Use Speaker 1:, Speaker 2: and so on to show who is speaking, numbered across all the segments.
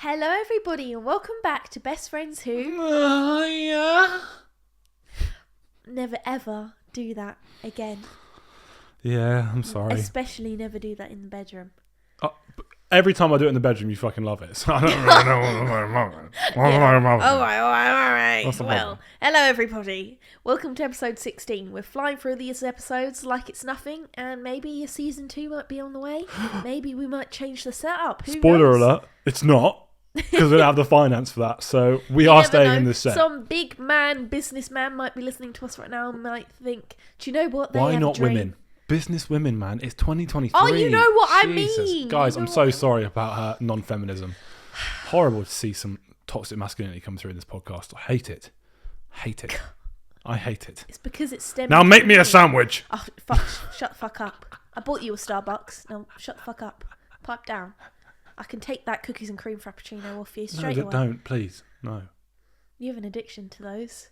Speaker 1: Hello everybody and welcome back to Best Friends Who
Speaker 2: Yeah.
Speaker 1: Never ever do that again.
Speaker 2: Yeah, I'm sorry.
Speaker 1: Especially never do that in the bedroom.
Speaker 2: Every time I do it in the bedroom, you fucking love it. So I don't really know
Speaker 1: Alright.
Speaker 2: What's the
Speaker 1: Well,
Speaker 2: problem?
Speaker 1: hello everybody. Welcome to episode 16. We're flying through these episodes like it's nothing, and maybe a season 2 might be on the way. Maybe we might change the setup. Who
Speaker 2: Spoiler
Speaker 1: knows?
Speaker 2: alert, it's not. Because we don't have the finance for that. So we
Speaker 1: You
Speaker 2: are
Speaker 1: never
Speaker 2: staying
Speaker 1: know.
Speaker 2: in this set.
Speaker 1: Some big man, businessman might be listening to us right now and might think, do you know what? They
Speaker 2: Why
Speaker 1: have
Speaker 2: not
Speaker 1: a dream.
Speaker 2: women? Business women, man. It's 2023.
Speaker 1: Oh, you know what I
Speaker 2: Jesus.
Speaker 1: mean.
Speaker 2: Guys,
Speaker 1: You know
Speaker 2: I'm so
Speaker 1: what-
Speaker 2: sorry about her non-feminism. Horrible to see some toxic masculinity come through in this podcast. I hate it. I hate it.
Speaker 1: It's because it's stemming.
Speaker 2: Now make me a
Speaker 1: from-
Speaker 2: sandwich.
Speaker 1: Oh, fuck, shut the fuck up. I bought you a Starbucks. Now shut the fuck up. Pipe down. I can take that cookies and cream frappuccino off you straight away.
Speaker 2: Don't, please. No.
Speaker 1: You have an addiction to those.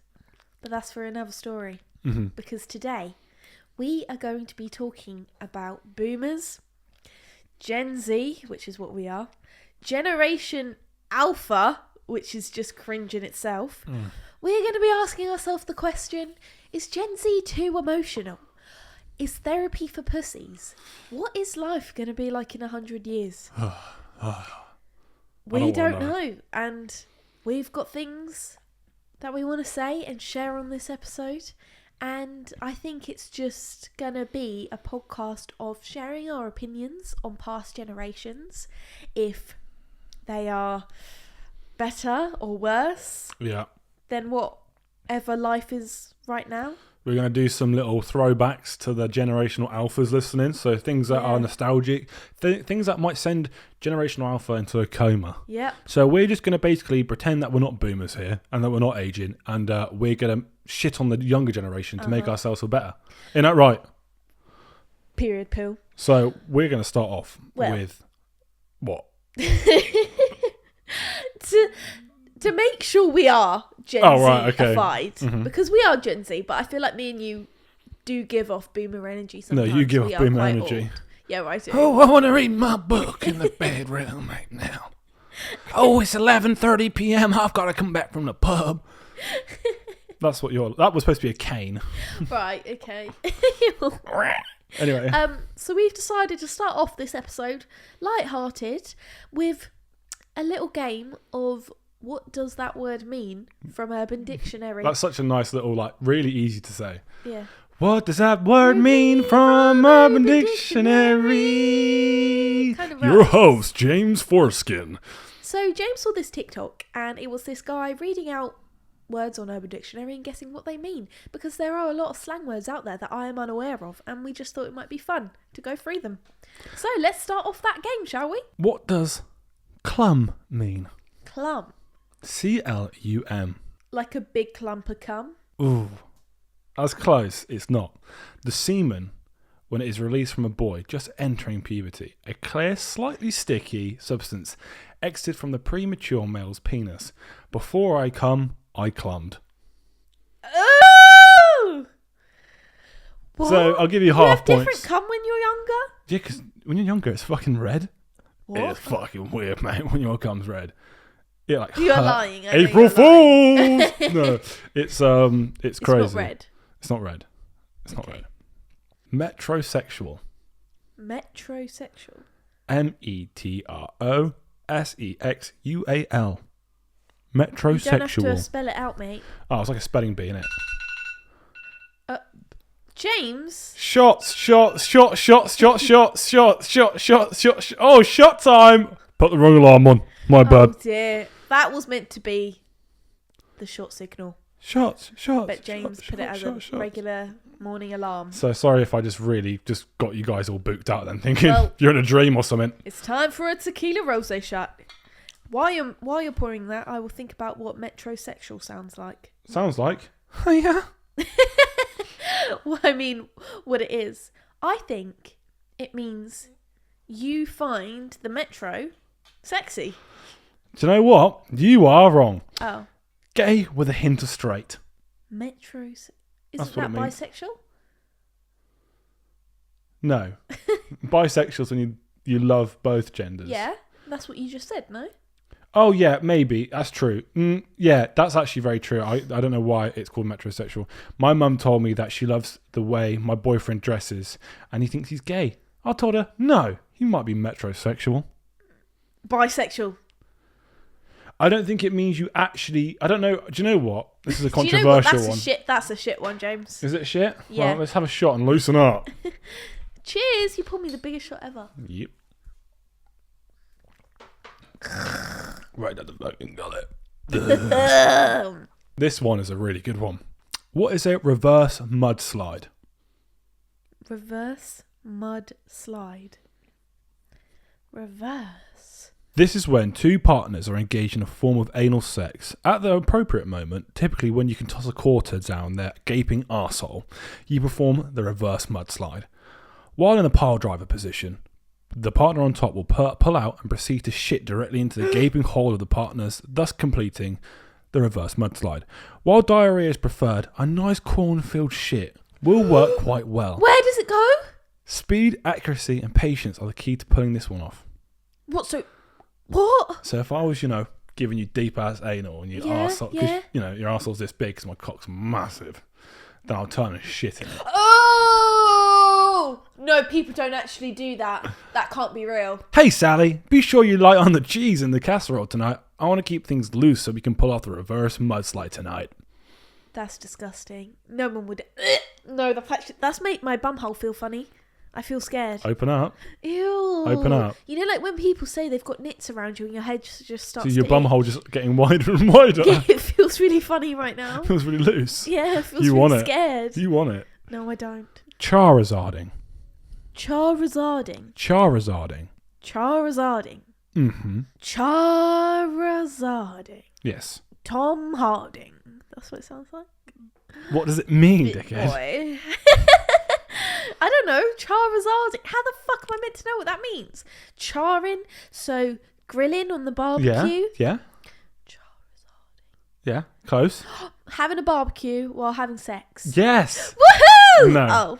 Speaker 1: But that's for another story.
Speaker 2: Mm-hmm.
Speaker 1: Because today, we are going to be talking about boomers, Gen Z, which is what we are, Generation Alpha, which is just cringe in itself. We're going to be asking ourselves the question, is Gen Z too emotional? Is therapy for pussies? What is life going to be like in 100 years? We
Speaker 2: don't
Speaker 1: don't
Speaker 2: wanna
Speaker 1: know. And we've got things that we want to say and share on this episode. And I think it's just going to be a podcast of sharing our opinions on past generations, if they are better or worse
Speaker 2: Yeah.
Speaker 1: than whatever life is right now.
Speaker 2: We're going to do some little throwbacks to the generational alphas listening. So things that are nostalgic, things that might send generational alpha into a coma.
Speaker 1: Yep.
Speaker 2: So we're just going to basically pretend that we're not boomers here and that we're not aging. And we're going to shit on the younger generation to make ourselves feel better. Isn't that right?
Speaker 1: Period pill.
Speaker 2: So we're going to start off
Speaker 1: Well.
Speaker 2: with what?
Speaker 1: To make sure we are Gen Z-ified, because we are Gen Z, but I feel like me and you do give off boomer energy sometimes.
Speaker 2: No, you give
Speaker 1: We
Speaker 2: off
Speaker 1: are
Speaker 2: boomer
Speaker 1: quite
Speaker 2: energy.
Speaker 1: old. Yeah, I do.
Speaker 2: Oh, I want to read my book in the bedroom right now. Oh, it's 11:30 p.m. I've got to come back from the pub. That was supposed to be a cane.
Speaker 1: Right, okay.
Speaker 2: Anyway.
Speaker 1: So we've decided to start off this episode light-hearted with a little game of what does that word mean from Urban Dictionary.
Speaker 2: That's such a nice little, really easy to say.
Speaker 1: Yeah.
Speaker 2: What does that word mean from Urban Dictionary?
Speaker 1: Kind of
Speaker 2: Your
Speaker 1: rhymes.
Speaker 2: host, James Foreskin.
Speaker 1: So James saw this TikTok and it was this guy reading out words on Urban Dictionary and guessing what they mean, because there are a lot of slang words out there that I am unaware of, and we just thought it might be fun to go through them. So let's start off that game, shall we?
Speaker 2: What does clum mean?
Speaker 1: Clum.
Speaker 2: C-L-U-M.
Speaker 1: Like a big clump of cum.
Speaker 2: Ooh. That's close. It's not. The semen, when it is released from a boy just entering puberty, a clear, slightly sticky substance exited from the premature male's penis. Before I come, I clumbed.
Speaker 1: Oh! What?
Speaker 2: So I'll give you
Speaker 1: You
Speaker 2: half
Speaker 1: have
Speaker 2: points.
Speaker 1: different cum when you're younger?
Speaker 2: Yeah, because when you're younger, it's fucking red.
Speaker 1: What?
Speaker 2: It's fucking weird, mate, when your cum's red. Yeah, like
Speaker 1: You're lying. I know
Speaker 2: April
Speaker 1: you're lying.
Speaker 2: Fools! No, it's crazy.
Speaker 1: It's not red.
Speaker 2: It's not red. It's not
Speaker 1: Okay.
Speaker 2: red. Metrosexual.
Speaker 1: Metrosexual.
Speaker 2: Metrosexual.
Speaker 1: You don't have
Speaker 2: Metrosexual.
Speaker 1: to spell it out, mate.
Speaker 2: Oh, it's like a spelling bee, innit?
Speaker 1: James?
Speaker 2: Shots. Oh, shot time! Put the wrong alarm on. My bad.
Speaker 1: Oh dear. That was meant to be the shot signal.
Speaker 2: Shots.
Speaker 1: But James put it as a regular morning alarm.
Speaker 2: So sorry if I just got you guys all booked out then, thinking
Speaker 1: Well-
Speaker 2: you're in a dream or something.
Speaker 1: It's time for a tequila rosé shot. While you're pouring that, I will think about what metrosexual sounds like.
Speaker 2: Sounds like. Oh, yeah.
Speaker 1: Well, I mean, what it is. I think it means you find the metro sexy.
Speaker 2: Do you know what? You are wrong.
Speaker 1: Oh.
Speaker 2: Gay with a hint of straight.
Speaker 1: Isn't
Speaker 2: That's what
Speaker 1: that
Speaker 2: it means.
Speaker 1: bisexual?
Speaker 2: No. Bisexual's when you love both genders.
Speaker 1: Yeah, that's what you just said, no?
Speaker 2: Oh, yeah, maybe. That's true. Yeah, that's actually very true. I don't know why it's called metrosexual. My mum told me that she loves the way my boyfriend dresses and he thinks he's gay. I told her, no, he might be metrosexual.
Speaker 1: Bisexual.
Speaker 2: I don't think it means you actually... I don't know. Do you know what? This is a
Speaker 1: Do you know
Speaker 2: controversial
Speaker 1: what?
Speaker 2: one.
Speaker 1: That's a shit one, James.
Speaker 2: Is it shit?
Speaker 1: Yeah.
Speaker 2: Well, let's have a shot and loosen up.
Speaker 1: Cheers, you pulled me the biggest shot ever.
Speaker 2: Yep. Right at the fucking gullet. This one is a really good one. What is a reverse mudslide?
Speaker 1: Reverse mud slide. Reverse.
Speaker 2: This is when two partners are engaged in a form of anal sex. At the appropriate moment, typically when you can toss a quarter down their gaping arsehole, you perform the reverse mudslide. While in a pile driver position, the partner on top will pull out and proceed to shit directly into the gaping hole of the partners, thus completing the reverse mudslide. While diarrhea is preferred, a nice cornfield shit will work quite well.
Speaker 1: Where does it go?
Speaker 2: Speed, accuracy, and patience are the key to pulling this one off.
Speaker 1: What? So
Speaker 2: if I was, giving you deep ass anal and your arsehole, because your arsehole's this big because my cock's massive, then I'll turn and shit in it.
Speaker 1: Oh! No, people don't actually do that. That can't be real.
Speaker 2: Hey Sally, be sure you light on the cheese in the casserole tonight. I want to keep things loose so we can pull off the reverse mudslide tonight.
Speaker 1: That's disgusting. No one would. No, that's made my bumhole feel funny. I feel scared.
Speaker 2: Open up.
Speaker 1: Ew.
Speaker 2: Open up.
Speaker 1: You know, like when people say they've got nits around you and your head just starts.
Speaker 2: So your
Speaker 1: to
Speaker 2: bumhole just getting wider and wider.
Speaker 1: Yeah, it feels really funny right now.
Speaker 2: It feels really loose.
Speaker 1: Yeah, it feels
Speaker 2: You
Speaker 1: really
Speaker 2: want it.
Speaker 1: scared.
Speaker 2: You want it.
Speaker 1: No, I don't.
Speaker 2: Charizarding.
Speaker 1: Charizarding.
Speaker 2: Charizarding.
Speaker 1: Charizarding.
Speaker 2: Mm-hmm.
Speaker 1: Charizarding.
Speaker 2: Yes.
Speaker 1: Tom Harding. That's what it sounds like.
Speaker 2: What does it mean,
Speaker 1: Big
Speaker 2: dickhead?
Speaker 1: boy. I don't know. Charizarding. How the fuck am I meant to know what that means? Charring. So grilling on the barbecue.
Speaker 2: Yeah.
Speaker 1: Charizarding.
Speaker 2: Yeah. Close.
Speaker 1: Having a barbecue while having sex.
Speaker 2: Yes.
Speaker 1: Woohoo!
Speaker 2: No.
Speaker 1: Oh.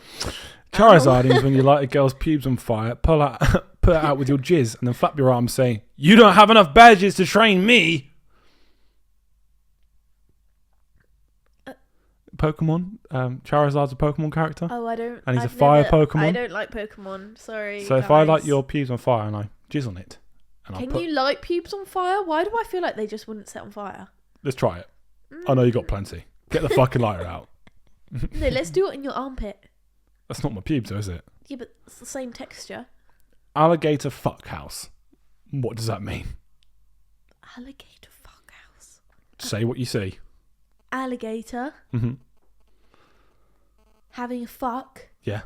Speaker 2: Charizarding is when you light a girl's pubes on fire, put it out with your jizz, and then flap your arms saying, "You don't have enough badges to train me." Pokemon. Charizard's a Pokemon character.
Speaker 1: Oh, I don't.
Speaker 2: And he's a fire Pokemon.
Speaker 1: I don't like Pokemon. Sorry.
Speaker 2: So if I light your pubes on fire and I jizz on it, and
Speaker 1: Can you light pubes on fire? Why do I feel like they just wouldn't set on fire?
Speaker 2: Let's try it. I know you got plenty. Get the fucking lighter out.
Speaker 1: No, let's do it in your armpit.
Speaker 2: That's not my pubes, though, is it?
Speaker 1: Yeah, but it's the same texture.
Speaker 2: Alligator fuck house. What does that mean?
Speaker 1: Alligator fuck house.
Speaker 2: Say what you see.
Speaker 1: Alligator.
Speaker 2: Mm-hmm.
Speaker 1: Having a fuck.
Speaker 2: Yeah.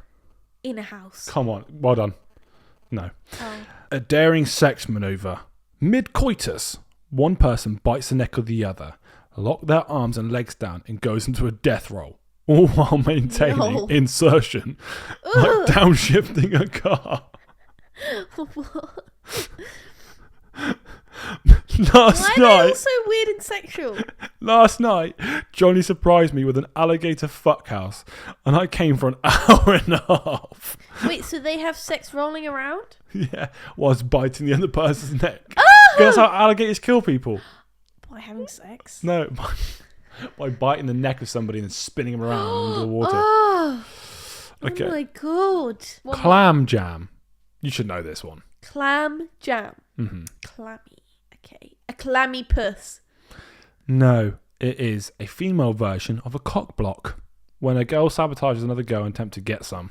Speaker 1: In a house.
Speaker 2: Come on. Well done. No.
Speaker 1: Oh.
Speaker 2: A daring sex maneuver. Mid-coitus, one person bites the neck of the other, lock their arms and legs down and goes into a death roll, all while maintaining insertion, like downshifting a car.
Speaker 1: What?
Speaker 2: Last
Speaker 1: Why are they all
Speaker 2: night,
Speaker 1: so weird and sexual?
Speaker 2: Last night, Johnny surprised me with an alligator fuck house, and I came for an hour and a half.
Speaker 1: Wait, so they have sex rolling around?
Speaker 2: Yeah, whilst biting the other person's neck.
Speaker 1: Oh!
Speaker 2: That's how alligators kill people.
Speaker 1: By having sex?
Speaker 2: No, by biting the neck of somebody and spinning them around under the water.
Speaker 1: Oh,
Speaker 2: Okay.
Speaker 1: Oh my god. What
Speaker 2: Clam jam. You should know this one.
Speaker 1: Clam jam.
Speaker 2: Mm-hmm.
Speaker 1: Clammy. Okay. A clammy puss.
Speaker 2: No, it is a female version of a cock block. When a girl sabotages another girl and attempt to get some.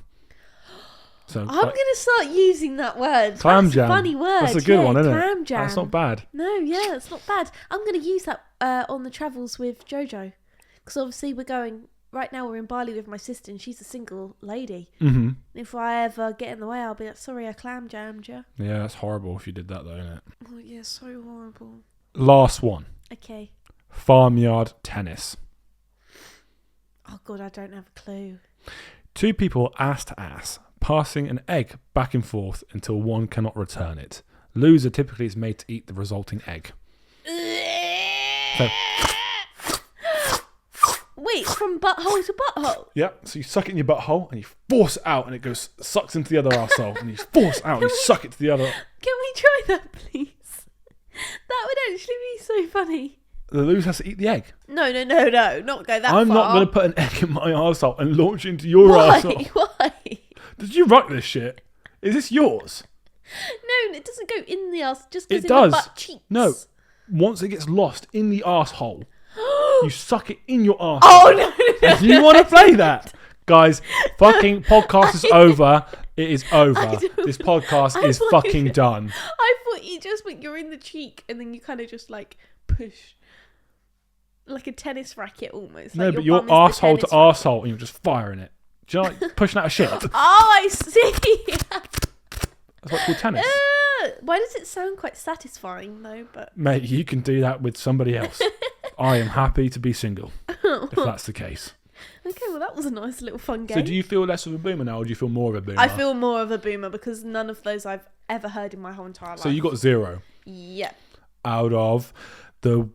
Speaker 2: So
Speaker 1: I'm going to start using that word.
Speaker 2: Clam
Speaker 1: That's
Speaker 2: jam.
Speaker 1: a funny word.
Speaker 2: That's a good one, isn't it?
Speaker 1: Clam jam.
Speaker 2: That's not bad.
Speaker 1: No, yeah, it's not bad. I'm going to use that on the travels with Jojo. Because obviously right now we're in Bali with my sister and she's a single lady.
Speaker 2: Mm-hmm.
Speaker 1: If I ever get in the way, I'll be like, sorry, I clam jammed you.
Speaker 2: Yeah, that's horrible if you did that though, isn't it?
Speaker 1: Oh, yeah, so horrible.
Speaker 2: Last one.
Speaker 1: Okay.
Speaker 2: Farmyard tennis.
Speaker 1: Oh, God, I don't have a clue.
Speaker 2: Two people ass to ass, passing an egg back and forth until one cannot return it. Loser typically is made to eat the resulting egg. So,
Speaker 1: Wait, from butthole to butthole?
Speaker 2: yeah, so you suck it in your butthole and you force it out and it goes sucks into the other arsehole and you force it out and you suck it to the other.
Speaker 1: Can we try that, please? That would actually be so funny.
Speaker 2: The loser has to eat the egg.
Speaker 1: No, not go that far.
Speaker 2: I'm not going to put an egg in my arsehole and launch into your
Speaker 1: Why?
Speaker 2: arsehole.
Speaker 1: Why?
Speaker 2: Did you write this shit? Is this yours?
Speaker 1: No, it doesn't go in the arse. Just goes
Speaker 2: It
Speaker 1: in
Speaker 2: does.
Speaker 1: the butt cheeks.
Speaker 2: No. Once it gets lost in the arsehole, you suck it in your arsehole.
Speaker 1: Oh, no.
Speaker 2: Do you want to play that? Guys, fucking podcast is over. It is over. This podcast is fucking done.
Speaker 1: I thought you just meant you're in the cheek and then you kind of just like push. Like a tennis racket almost.
Speaker 2: No,
Speaker 1: like
Speaker 2: but you're
Speaker 1: bum is the
Speaker 2: arsehole to
Speaker 1: tennis racket.
Speaker 2: arsehole and you're just firing it. Do you know, like pushing out a shit? That's
Speaker 1: Oh, I see.
Speaker 2: what's called tennis.
Speaker 1: Why does it sound quite satisfying though? But
Speaker 2: Mate, you can do that with somebody else. I am happy to be single, if that's the case.
Speaker 1: Okay, well that was a nice little fun game.
Speaker 2: So do you feel less of a boomer now, or do you feel more of a boomer?
Speaker 1: I feel more of a boomer because none of those I've ever heard in my whole entire life.
Speaker 2: So you got 0
Speaker 1: Yeah.
Speaker 2: out of the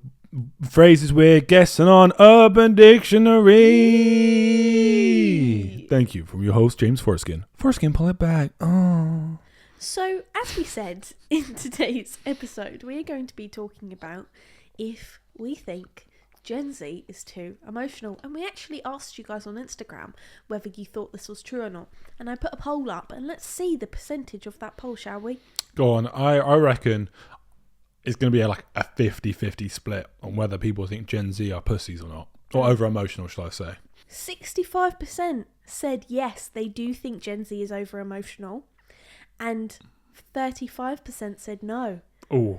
Speaker 2: phrases we're guessing on Urban Dictionary. Thank you from your host, James Foreskin. Foreskin, pull it back. Oh.
Speaker 1: So, as we said in today's episode, we're going to be talking about if we think Gen Z is too emotional. And we actually asked you guys on Instagram whether you thought this was true or not. And I put a poll up, and let's see the percentage of that poll, shall we?
Speaker 2: Go on. I reckon it's going to be like a 50-50 split on whether people think Gen Z are pussies or not. Or over-emotional, shall I say.
Speaker 1: 65% said yes, they do think Gen Z is over-emotional. And 35% said no.
Speaker 2: Oh.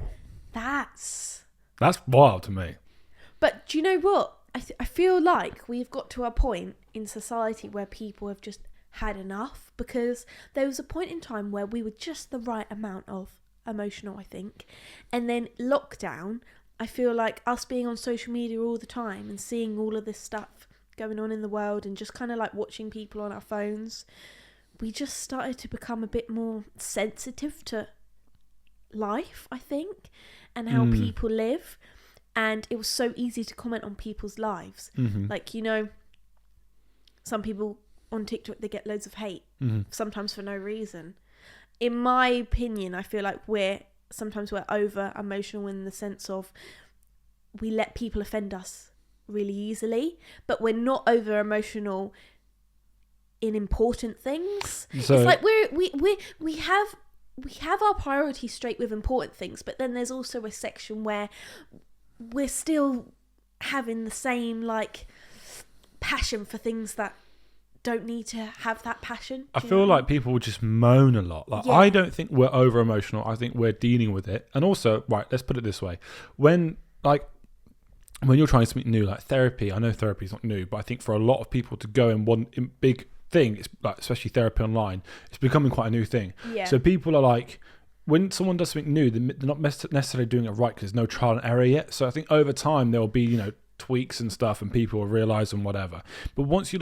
Speaker 1: That's
Speaker 2: wild to me.
Speaker 1: But do you know what? I feel like we've got to a point in society where people have just had enough, because there was a point in time where we were just the right amount of emotional, I think. And then lockdown, I feel like us being on social media all the time and seeing all of this stuff going on in the world and just kind of like watching people on our phones, we just started to become a bit more sensitive to life, I think, and how people live. And it was so easy to comment on people's lives.
Speaker 2: Mm-hmm.
Speaker 1: Like, you know, some people on TikTok, they get loads of hate, sometimes for no reason. In my opinion, I feel like we're over emotional in the sense of we let people offend us really easily, but we're not over emotional in important things. So it's like we have our priorities straight with important things, but then there's also a section where we're still having the same like passion for things that don't need to have that passion.
Speaker 2: I feel like people just moan a lot. Like, I don't think we're over emotional. I think we're dealing with it. And also, right, let's put it this way. When you're trying something new, like therapy, I know therapy is not new, but I think for a lot of people to go in one big thing, it's like, especially therapy online, it's becoming quite a new thing.
Speaker 1: Yeah.
Speaker 2: So people are like, when someone does something new, they're not necessarily doing it right because there's no trial and error yet. So I think over time there will be, tweaks and stuff, and people will realise and whatever. But once you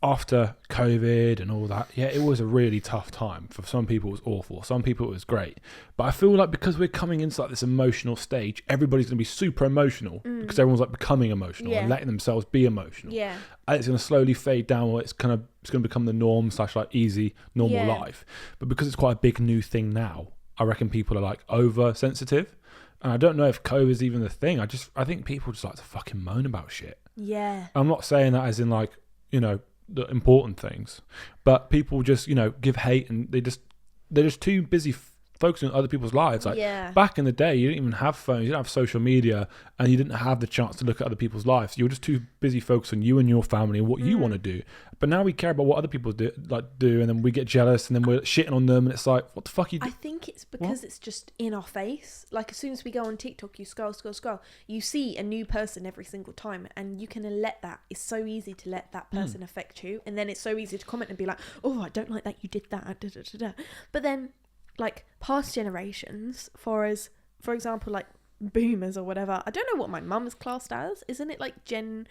Speaker 2: after COVID and all that, it was a really tough time. For some people it was awful, some people it was great. But I feel like because we're coming into like this emotional stage, everybody's going to be super emotional because everyone's like becoming emotional and letting themselves be emotional.
Speaker 1: Yeah.
Speaker 2: And it's going to slowly fade down, or it's going to become the norm / like easy normal life. But because it's quite a big new thing now, I reckon people are like oversensitive. And I don't know if COVID is even the thing. I think people just like to fucking moan about shit.
Speaker 1: Yeah.
Speaker 2: I'm not saying that as in like, the important things, but people just give hate, and they're just too busy focusing on other people's lives. Like back in the day, you didn't even have phones, you didn't have social media, and you didn't have the chance to look at other people's lives. You were just too busy focusing on you and your family and what you want to do. But now we care about what other people do, and then we get jealous, and then we're shitting on them, and it's like, what the fuck you do?
Speaker 1: I think it's because it's just in our face. Like, as soon as we go on TikTok, you scroll, you see a new person every single time, and you can let that. It's so easy to let that person affect you, and then it's so easy to comment and be like, oh, I don't like that you did that. Da, da, da, da. But then, like, past generations, for example, like boomers or whatever, I don't know what my mum is classed as. Isn't it like Gen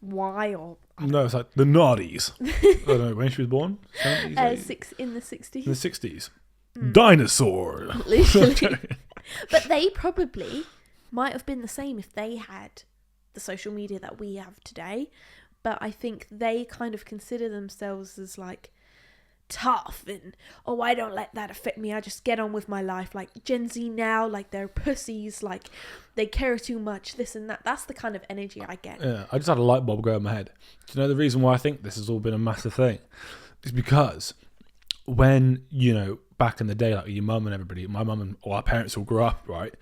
Speaker 1: Y or...
Speaker 2: No, it's like the Naughties. I don't know when she was born. 70s,
Speaker 1: in the 60s.
Speaker 2: In the 60s. Dinosaur.
Speaker 1: Literally. But they probably might have been the same if they had the social media that we have today. But I think they kind of consider themselves as like tough and I don't let that affect me, I just get on with my life. Like Gen Z now, like they're pussies, like they care too much, this and that. That's the kind of energy I get.
Speaker 2: Yeah, I just had a light bulb go in my head. Do you know the reason why I think this has all been a massive thing? It's because when, back in the day, like your mum and everybody, my mum and all our parents all grew up, right?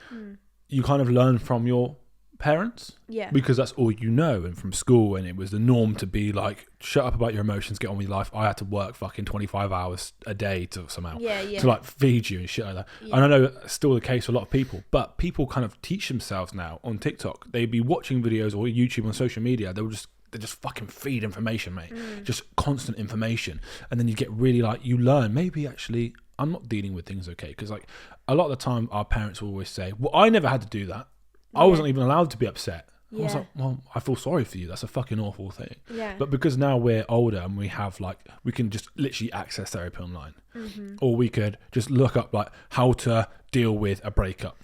Speaker 2: You kind of learn from your parents, because that's all you know, and from school, and it was the norm to be like, shut up about your emotions, get on with your life. I had to work fucking 25 hours a day to somehow to like feed you and shit like that. And I know it's still the case for a lot of people, but people kind of teach themselves now on TikTok. They'd be watching videos or YouTube on social media, they just fucking feed information, mate. Just constant information. And then you get really like, you learn, maybe actually I'm not dealing with things okay, because like a lot of the time our parents will always say, well, I never had to do that. I wasn't even allowed to be upset. I was like, well, I feel sorry for you. That's a fucking awful thing. But because now we're older and we have like, we can just literally access therapy online. Or we could just look up like how to deal with a breakup.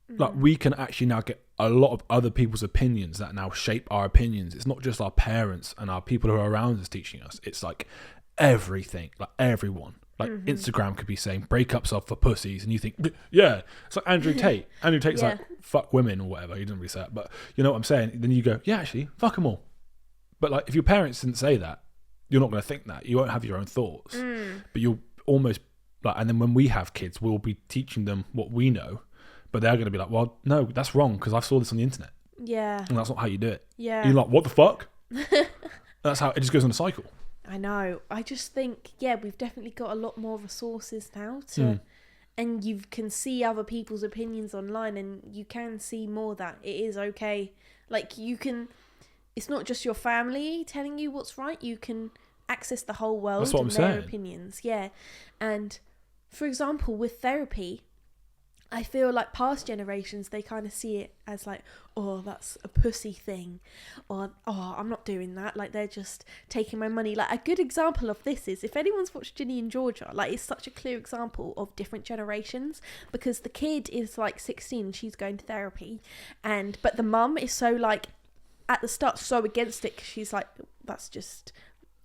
Speaker 2: Like we can actually now get a lot of other people's opinions that now shape our opinions. It's not just our parents and our people who are around us teaching us. It's like everything, like everyone. Like Instagram could be saying breakups are for pussies, and you think, yeah, it's like Andrew Tate. Andrew Tate's like, fuck women or whatever. He didn't really say that, but you know what I'm saying? Then you go, yeah, actually, fuck them all. But like, if your parents didn't say that, you're not going to think that. You won't have your own thoughts. But you'll almost like, and then when we have kids, we'll be teaching them what we know, but they're going to be like, well, no, that's wrong because I saw this on the internet.
Speaker 1: Yeah.
Speaker 2: And that's not how you do it.
Speaker 1: Yeah.
Speaker 2: You're like, what the fuck? That's how it just goes on a cycle.
Speaker 1: I know. I just think, we've definitely got a lot more resources now to, and you can see other people's opinions online, and you can see more that it is okay. Like you can, it's not just your family telling you what's right. You can access the whole world and their opinions. Yeah. And for example, with therapy, I feel like past generations, they kind of see it as like, oh, that's a pussy thing, or oh, I'm not doing that. Like they're just taking my money. Like a good example of this is if anyone's watched Ginny and Georgia, like it's such a clear example of different generations, because the kid is like 16 and she's going to therapy, but the mum is so like at the start so against it, 'cause she's like, that's just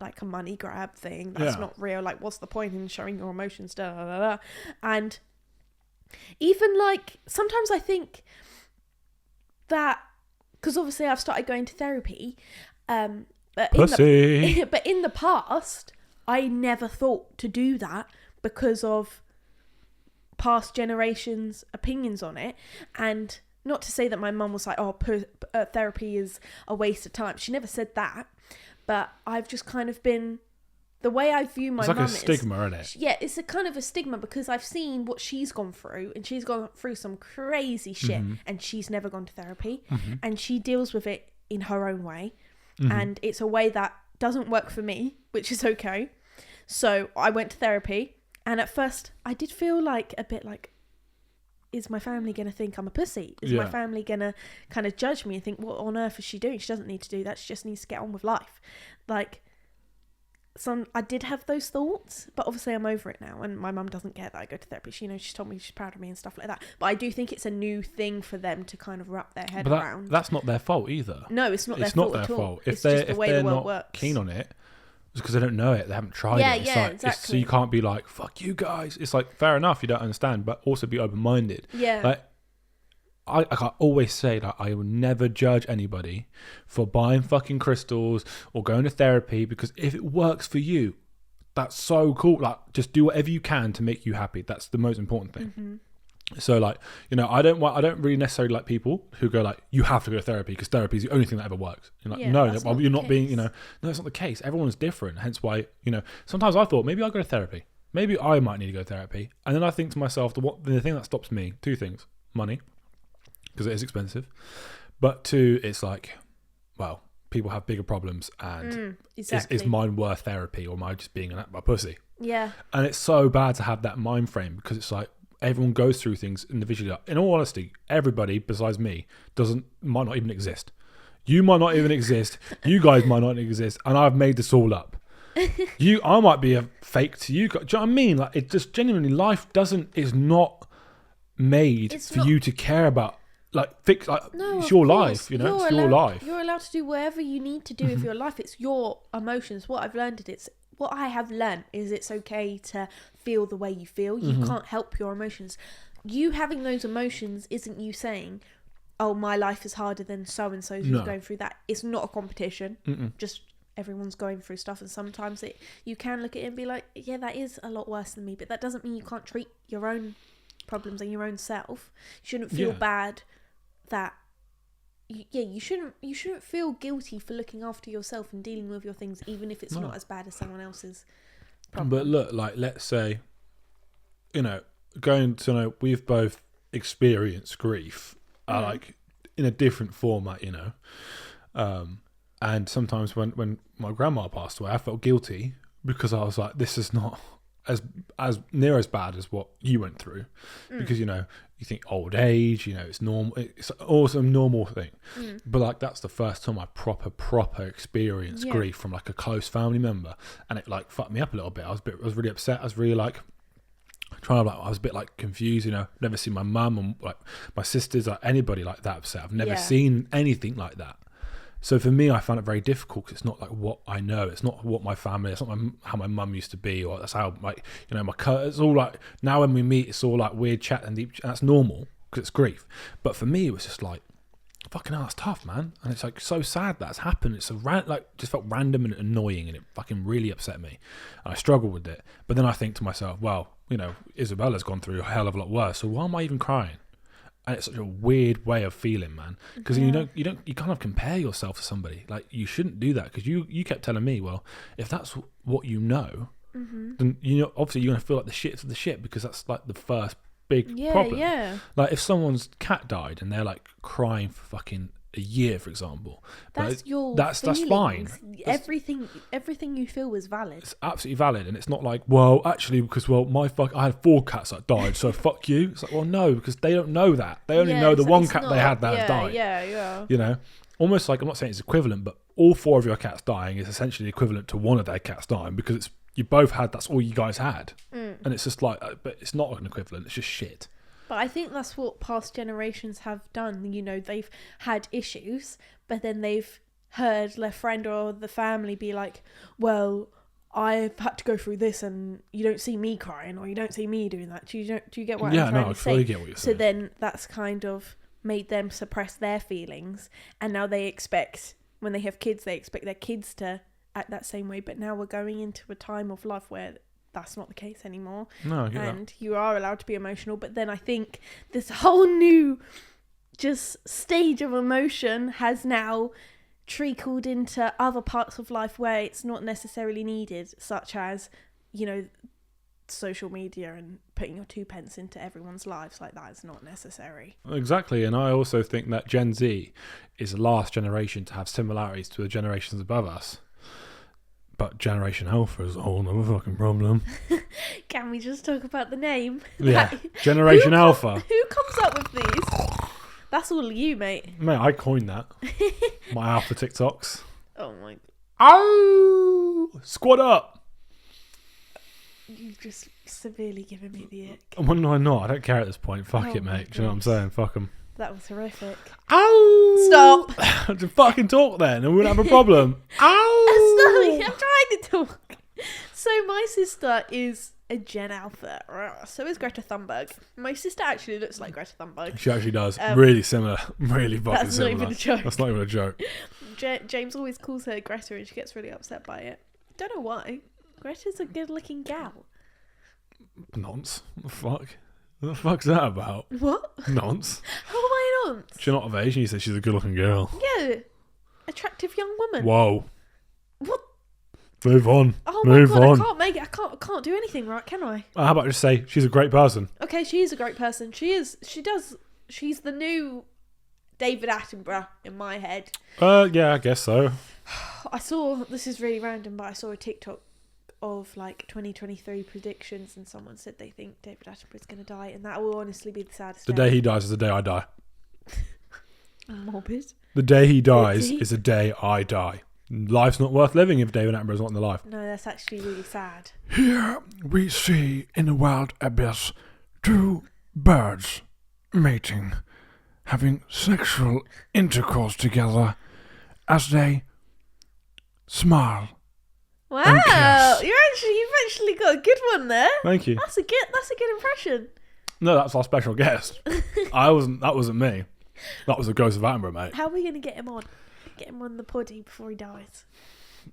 Speaker 1: like a money grab thing. That's not real. Like what's the point in showing your emotions? Da, da, da, da. And even like sometimes I think that, because obviously I've started going to therapy, but in the past I never thought to do that because of past generations' opinions on it. And not to say that my mum was like, oh, therapy is a waste of time. She never said that, but I've just kind of been, the way I view my mum is...
Speaker 2: It's like a stigma, isn't it?
Speaker 1: Yeah, it's a kind of a stigma because I've seen what she's gone through, and she's gone through some crazy shit, and she's never gone to therapy, and she deals with it in her own way, and it's a way that doesn't work for me, which is okay. So I went to therapy, and at first I did feel like a bit like, is my family going to think I'm a pussy? Is my family going to kind of judge me and think, what on earth is she doing? She doesn't need to do that. She just needs to get on with life. Like... I did have those thoughts, but obviously I'm over it now, and my mum doesn't care that I go to therapy. She, she's told me she's proud of me and stuff like that. But I do think it's a new thing for them to kind of wrap their head around.
Speaker 2: That's not their fault either.
Speaker 1: No, it's not their fault at all.
Speaker 2: If they're not keen on it, it's because they don't know it. They haven't tried it.
Speaker 1: Exactly.
Speaker 2: So you can't be like, fuck you guys. It's like, fair enough, you don't understand, but also be open-minded.
Speaker 1: Yeah.
Speaker 2: Like, I always say that I will never judge anybody for buying fucking crystals or going to therapy, because if it works for you, that's so cool. Like, just do whatever you can to make you happy. That's the most important thing. So like, I don't really necessarily like people who go like, you have to go to therapy because therapy is the only thing that ever works. You're like, no, you're not being, no, it's not the case. Everyone's different. Hence why, sometimes I thought maybe I'll go to therapy. Maybe I might need to go to therapy. And then I think to myself, the thing that stops me, two things: money, because it is expensive, but two, it's like, well, people have bigger problems, and is mine worth therapy, or am I just being a pussy? Yeah. And it's so bad to have that mind frame, because it's like everyone goes through things individually. In all honesty, everybody besides me might not even exist. You might not even exist. You guys might not exist, and I've made this all up. I might be a fake to you guys. Do you know what I mean? Like, it just genuinely, life is not made for you to care about. It's your life, it's your life.
Speaker 1: You're allowed to do whatever you need to do with your life. It's your emotions. What I've learned is what I have learnt is it's okay to feel the way you feel. You can't help your emotions. You having those emotions isn't you saying, oh, my life is harder than so-and-so's who's going through that. It's not a competition. Just everyone's going through stuff, and sometimes you can look at it and be like, yeah, that is a lot worse than me, but that doesn't mean you can't treat your own problems and your own self. You shouldn't feel bad that you shouldn't feel guilty for looking after yourself and dealing with your things, even if it's not as bad as someone else's problem.
Speaker 2: But look, like, let's say, we've both experienced grief, like, in a different format, and sometimes when my grandma passed away, I felt guilty because I was like, this is not as near as bad as what you went through, because you think old age, it's normal, it's also a normal thing, but like that's the first time I proper experienced grief from like a close family member, and it like fucked me up a little bit. I was really upset. I was really like I was a bit like confused, never seen my mum and like my sisters or anybody like that upset. I've never seen anything like that. So for me, I found it very difficult because it's not like what I know. It's not what my family. It's not how my mum used to be, or that's how my it's all like now when we meet, it's all like weird chat and deep. And that's normal because it's grief. But for me, it was just like, fucking hell, that's tough, man. And it's like so sad that's happened. It's just felt random and annoying, and it fucking really upset me. And I struggled with it. But then I think to myself, well, Isabella's gone through a hell of a lot worse. So why am I even crying? And it's such a weird way of feeling, man, because you kind of compare yourself to somebody. Like, you shouldn't do that, because you kept telling me, well, if that's what you know, then obviously you're gonna feel like the shit of the shit, because that's like the first big problem. Like, if someone's cat died and they're like crying for fucking a year, for example,
Speaker 1: that's
Speaker 2: fine.
Speaker 1: Everything you feel is valid.
Speaker 2: It's absolutely valid, and it's not like, well, actually, because I had 4 cats that died, so fuck you. It's like, well, no, because they don't know that. They only know the one cat they had that has died. Yeah. Almost like, I'm not saying it's equivalent, but all 4 of your cats dying is essentially equivalent to one of their cats dying, because you both had, that's all you guys had, and it's just like, but it's not an equivalent. It's just shit.
Speaker 1: But I think that's what past generations have done. They've had issues, but then they've heard their friend or the family be like, well, I've had to go through this and you don't see me crying, or you don't see me doing that. Do you get what I'm trying to say?
Speaker 2: Fully get what you're saying.
Speaker 1: So then that's kind of made them suppress their feelings, and now they expect, when they have kids, they expect their kids to act that same way. But now we're going into a time of life where that's not the case anymore.
Speaker 2: No, I get
Speaker 1: and
Speaker 2: that.
Speaker 1: You are allowed to be emotional, but then I think this whole new just stage of emotion has now trickled into other parts of life where it's not necessarily needed, such as social media and putting your 2 pence into everyone's lives. Like, that is not necessary.
Speaker 2: Exactly. And I also think that Gen Z is the last generation to have similarities to the generations above us. But Generation Alpha is a whole other fucking problem.
Speaker 1: Can we just talk about the name?
Speaker 2: Yeah, Generation Alpha.
Speaker 1: Who comes up with these? That's all you, mate.
Speaker 2: Mate, I coined that. My Alpha TikToks.
Speaker 1: Oh my...
Speaker 2: Oh! Squad up!
Speaker 1: You've just severely given me the ick.
Speaker 2: Well, no, I'm not. I don't care at this point. Fuck it, mate. Do you know what I'm saying? Fuck them.
Speaker 1: That was horrific.
Speaker 2: Ow!
Speaker 1: Stop!
Speaker 2: Just fucking talk then, and we wouldn't have a problem. Ow!
Speaker 1: Stop! I'm trying to talk. So my sister is a Gen Alpha. So is Greta Thunberg. My sister actually looks like Greta Thunberg.
Speaker 2: She actually does. Really similar. Really fucking
Speaker 1: that's
Speaker 2: similar.
Speaker 1: Not even a joke.
Speaker 2: That's not even a joke.
Speaker 1: James always calls her Greta, and she gets really upset by it. Don't know why. Greta's a good-looking gal.
Speaker 2: Nonce. What the fuck? What the fuck's that about?
Speaker 1: What?
Speaker 2: Nonce.
Speaker 1: How am I nonce?
Speaker 2: She's not of age, and you said she's a good-looking girl.
Speaker 1: Yeah. Attractive young woman.
Speaker 2: Whoa.
Speaker 1: What?
Speaker 2: Move on.
Speaker 1: Oh my
Speaker 2: Move
Speaker 1: god,
Speaker 2: on.
Speaker 1: I can't make it. I can't do anything right, can I?
Speaker 2: How about just say she's a great person?
Speaker 1: Okay, she is a great person. She's the new David Attenborough in my head.
Speaker 2: Yeah, I guess so.
Speaker 1: This is really random, but I saw a TikTok of like 2023 predictions, and someone said they think David Attenborough's going to die, and that will honestly be the saddest
Speaker 2: The day he dies is the day I die.
Speaker 1: Morbid.
Speaker 2: The day he dies is the day I die. Life's not worth living if David Attenborough's not in the life.
Speaker 1: No, that's actually really sad.
Speaker 2: Here we see in the wild abyss 2 birds mating, having sexual intercourse together as they smile
Speaker 1: Wow, you've actually got a good one there.
Speaker 2: Thank you.
Speaker 1: That's a good impression.
Speaker 2: No, that's our special guest. That wasn't me. That was the Ghost of Attenborough, mate.
Speaker 1: How are we going to get him on? Get him on the poddy before he dies.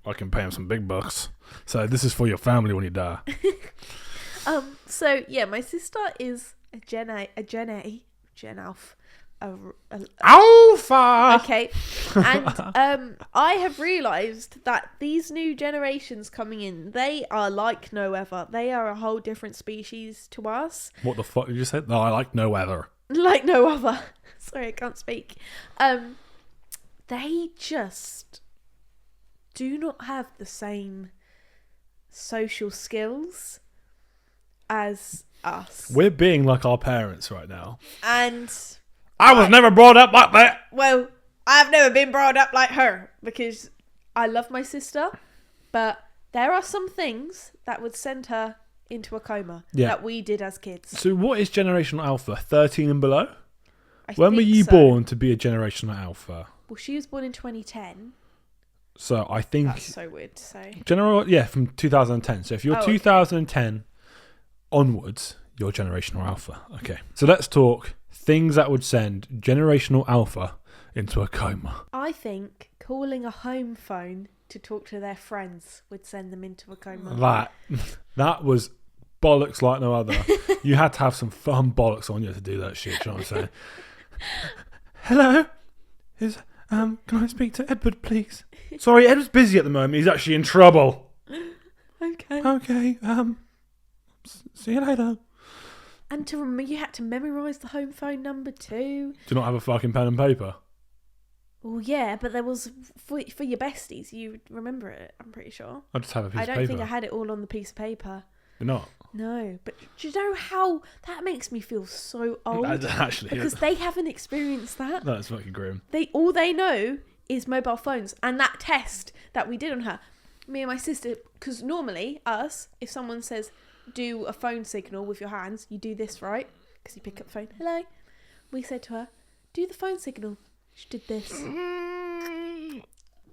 Speaker 2: I can pay him some big bucks. So this is for your family when you die.
Speaker 1: So yeah, my sister is a Gen Alpha.
Speaker 2: Alpha!
Speaker 1: Okay. And I have realised that these new generations coming in, they are like no other. They are a whole different species to us.
Speaker 2: What the fuck did you say? No, I like no weather.
Speaker 1: Like no other. Sorry, I can't speak. They just do not have the same social skills as us.
Speaker 2: We're being like our parents right now.
Speaker 1: And
Speaker 2: I was never brought up like that.
Speaker 1: well, I've never been brought up like her because I love my sister, but there are some things that would send her into a coma that we did as kids.
Speaker 2: So what is generational alpha? 13 and below?
Speaker 1: I
Speaker 2: When were
Speaker 1: think
Speaker 2: you
Speaker 1: so.
Speaker 2: born to be a generational alpha?
Speaker 1: Well, she was born in 2010.
Speaker 2: So I think
Speaker 1: That's so weird to say.
Speaker 2: from 2010. So if you're 2010 onwards, you're generational alpha. Okay. So let's talk things that would send generational alpha into a coma.
Speaker 1: I think calling a home phone to talk to their friends would send them into a coma.
Speaker 2: That was bollocks like no other. You had to have some firm bollocks on you to do that shit. You know what I'm saying? Hello, can I speak to Edward, please? Sorry, Edward's busy at the moment. He's actually in trouble.
Speaker 1: Okay.
Speaker 2: See you later.
Speaker 1: And to remember, you had to memorise the home phone number too.
Speaker 2: Do you not have a fucking pen and paper?
Speaker 1: Well, yeah, but there was for your besties. You remember it? I'm pretty sure.
Speaker 2: I just have a piece of paper.
Speaker 1: I don't think I had it all on the piece of paper.
Speaker 2: You're not?
Speaker 1: No, but do you know how that makes me feel so old?
Speaker 2: Actually,
Speaker 1: because they haven't experienced that.
Speaker 2: That's fucking grim.
Speaker 1: All they know is mobile phones and that test that we did on her. Me and my sister, because normally if someone says do a phone signal with your hands, you do this, right? Because you pick up the phone. Hello. We said to her, do the phone signal. She did this.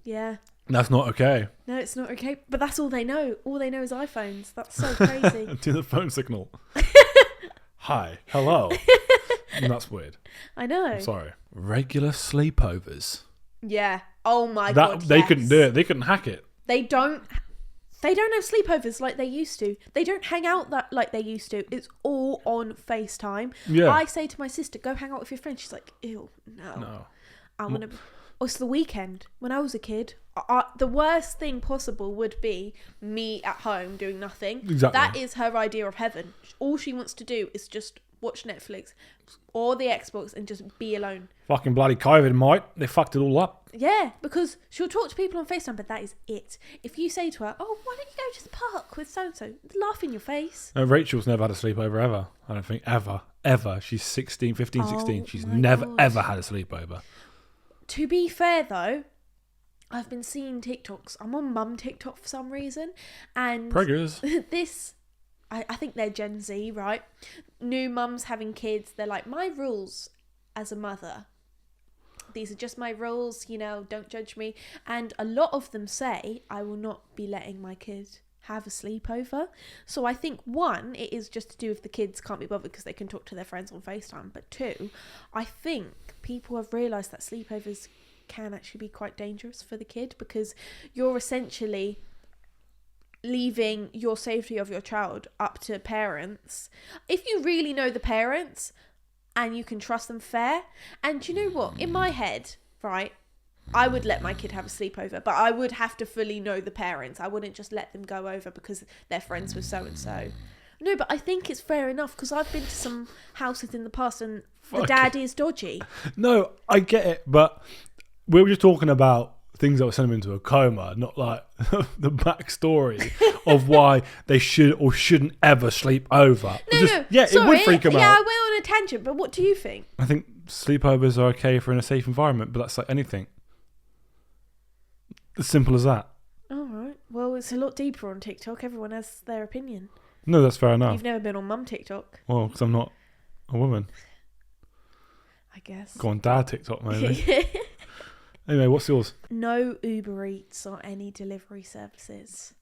Speaker 1: Yeah.
Speaker 2: That's not okay.
Speaker 1: No, it's not okay. But that's all they know. All they know is iPhones. That's so crazy.
Speaker 2: Do the phone signal. Hi. Hello. That's weird.
Speaker 1: I know.
Speaker 2: I'm sorry. Regular sleepovers.
Speaker 1: Yeah. Oh my God.
Speaker 2: They
Speaker 1: yes.
Speaker 2: couldn't do it. They couldn't hack it.
Speaker 1: They don't have sleepovers like they used to. They don't hang out like they used to. It's all on FaceTime.
Speaker 2: Yeah.
Speaker 1: I say to my sister, go hang out with your friends. She's like, ew, no. I want to... It's the weekend. When I was a kid, the worst thing possible would be me at home doing nothing.
Speaker 2: Exactly.
Speaker 1: That is her idea of heaven. All she wants to do is just watch Netflix or the Xbox and just be alone.
Speaker 2: Fucking bloody COVID, mate. They fucked it all up.
Speaker 1: Yeah, because she'll talk to people on FaceTime, but that is it. If you say to her, oh, why don't you go to the park with so-and-so? Laugh in your face.
Speaker 2: Rachel's never had a sleepover ever. I don't think. Ever. She's 16. She's never, ever had a sleepover.
Speaker 1: To be fair, though, I've been seeing TikToks. I'm on mum TikTok for some reason. And
Speaker 2: Preggers.
Speaker 1: I think they're Gen Z, right? New mums having kids. They're like, my rules as a mother. These are just my rules, don't judge me. And a lot of them say, I will not be letting my kid have a sleepover. So I think, one, it is just to do with the kids can't be bothered because they can talk to their friends on FaceTime. But two, I think people have realised that sleepovers can actually be quite dangerous for the kid because you're essentially leaving your safety of your child up to parents. If you really know the parents and you can trust them fair, and you know what? In my head, right, I would let my kid have a sleepover, but I would have to fully know the parents. I wouldn't just let them go over because they're friends with so-and-so. No, but I think it's fair enough because I've been to some houses in the past and the dad is dodgy.
Speaker 2: No, I get it, but we were just talking about things that would send them into a coma, not like the backstory of why they should or shouldn't ever sleep over. Yeah,
Speaker 1: sorry,
Speaker 2: it would freak them out.
Speaker 1: Yeah, I went on a tangent, but what do you think?
Speaker 2: I think sleepovers are okay for in a safe environment, but that's like anything. As simple as that.
Speaker 1: All right. Well, it's a lot deeper on TikTok. Everyone has their opinion.
Speaker 2: No, that's fair enough.
Speaker 1: You've never been on mum TikTok.
Speaker 2: Well, because I'm not a woman.
Speaker 1: I guess.
Speaker 2: Go on dad TikTok, maybe. Anyway, what's yours?
Speaker 1: No Uber Eats or any delivery services.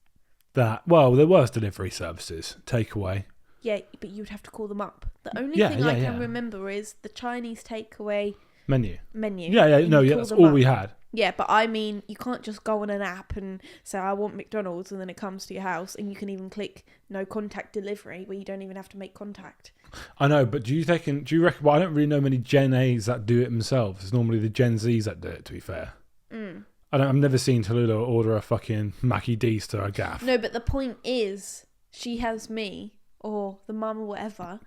Speaker 2: that, well, there was delivery services, takeaway.
Speaker 1: Yeah, but you would have to call them up. The only
Speaker 2: Yeah,
Speaker 1: thing
Speaker 2: yeah,
Speaker 1: I can
Speaker 2: yeah.
Speaker 1: remember is the Chinese takeaway
Speaker 2: Menu.
Speaker 1: menu.
Speaker 2: Yeah,
Speaker 1: and
Speaker 2: no,
Speaker 1: you
Speaker 2: yeah,
Speaker 1: call
Speaker 2: that's
Speaker 1: them
Speaker 2: all
Speaker 1: up.
Speaker 2: we had.
Speaker 1: Yeah, but I mean, you can't just go on an app and say, I want McDonald's, and then it comes to your house, and you can even click no contact delivery, where you don't even have to make contact.
Speaker 2: I know, but do you reckon, well, I don't really know many Gen A's that do it themselves. It's normally the Gen Z's that do it, to be fair. I've never seen Tallulah order a fucking Mackie D's to a gaff.
Speaker 1: No, but the point is, she has me, or the mum or whatever.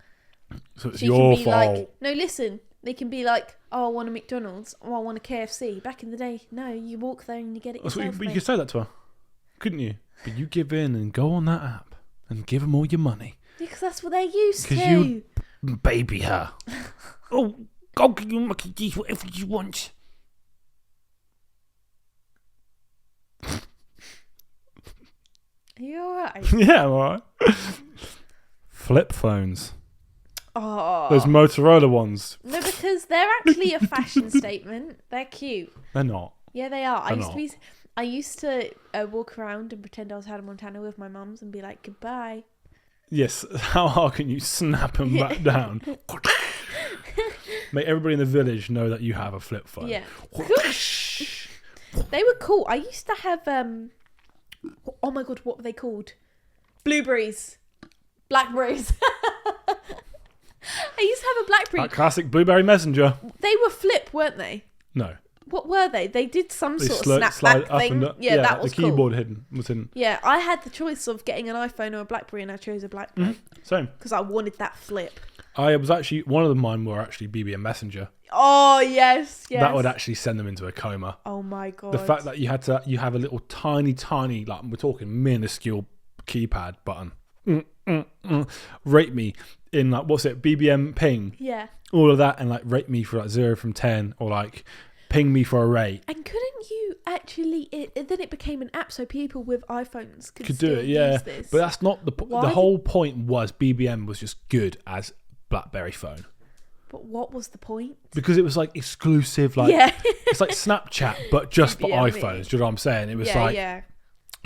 Speaker 2: So it's
Speaker 1: She
Speaker 2: your
Speaker 1: can be
Speaker 2: fault.
Speaker 1: like, no, listen, they can be like, oh, I want a McDonald's, or I want a KFC. Back in the day, no, you walk there and you get it
Speaker 2: That's
Speaker 1: yourself,
Speaker 2: what you
Speaker 1: mate.
Speaker 2: could say that to her, couldn't you? But you give in and go on that app and give them all your money.
Speaker 1: Because that's what they're used to.
Speaker 2: Because you baby her. Oh, go get your Mackie D's, whatever you want.
Speaker 1: Are you alright?
Speaker 2: Yeah, I'm alright. Flip phones.
Speaker 1: Oh.
Speaker 2: Those Motorola ones.
Speaker 1: No, because they're actually a fashion statement. They're cute.
Speaker 2: They're not.
Speaker 1: Yeah, they are.
Speaker 2: They're
Speaker 1: I used to walk around and pretend I was Hannah Montana with my mums and be like, goodbye.
Speaker 2: Yes, how hard can you snap them back down? Make everybody in the village know that you have a flip phone.
Speaker 1: Yeah. They were cool. I used to have, oh my God, what were they called? Blueberries. Blackberries. I used to have a Blackberry.
Speaker 2: That classic Blueberry Messenger.
Speaker 1: They were flip, weren't they?
Speaker 2: No.
Speaker 1: What were they? They did some
Speaker 2: They
Speaker 1: sort of
Speaker 2: slide
Speaker 1: snapback
Speaker 2: up
Speaker 1: thing.
Speaker 2: and up.
Speaker 1: Yeah, that was
Speaker 2: the keyboard
Speaker 1: cool.
Speaker 2: was hidden.
Speaker 1: Yeah, I had the choice of getting an iPhone or a Blackberry, and I chose a Blackberry
Speaker 2: Same.
Speaker 1: because I wanted that flip.
Speaker 2: I was actually, one of mine were actually BBM Messenger.
Speaker 1: Oh yes, yes.
Speaker 2: That would actually send them into a coma.
Speaker 1: Oh my God.
Speaker 2: The fact that you have a little tiny, like we're talking minuscule keypad button. Rate me in like, what's it, BBM ping.
Speaker 1: Yeah.
Speaker 2: All of that, and like rate me for like 0 from 10, or like ping me for a rate.
Speaker 1: And couldn't you actually? Then it became an app, so people with iPhones could
Speaker 2: Do
Speaker 1: still
Speaker 2: it, yeah.
Speaker 1: use this.
Speaker 2: But that's not the
Speaker 1: Why
Speaker 2: whole point. Was BBM was just good as BlackBerry phone
Speaker 1: But what was the point?
Speaker 2: because it was like exclusive, like
Speaker 1: Yeah.
Speaker 2: it's like Snapchat, but just for
Speaker 1: BBM,
Speaker 2: iPhones. Do you know what I'm saying? It was
Speaker 1: yeah,
Speaker 2: like
Speaker 1: yeah.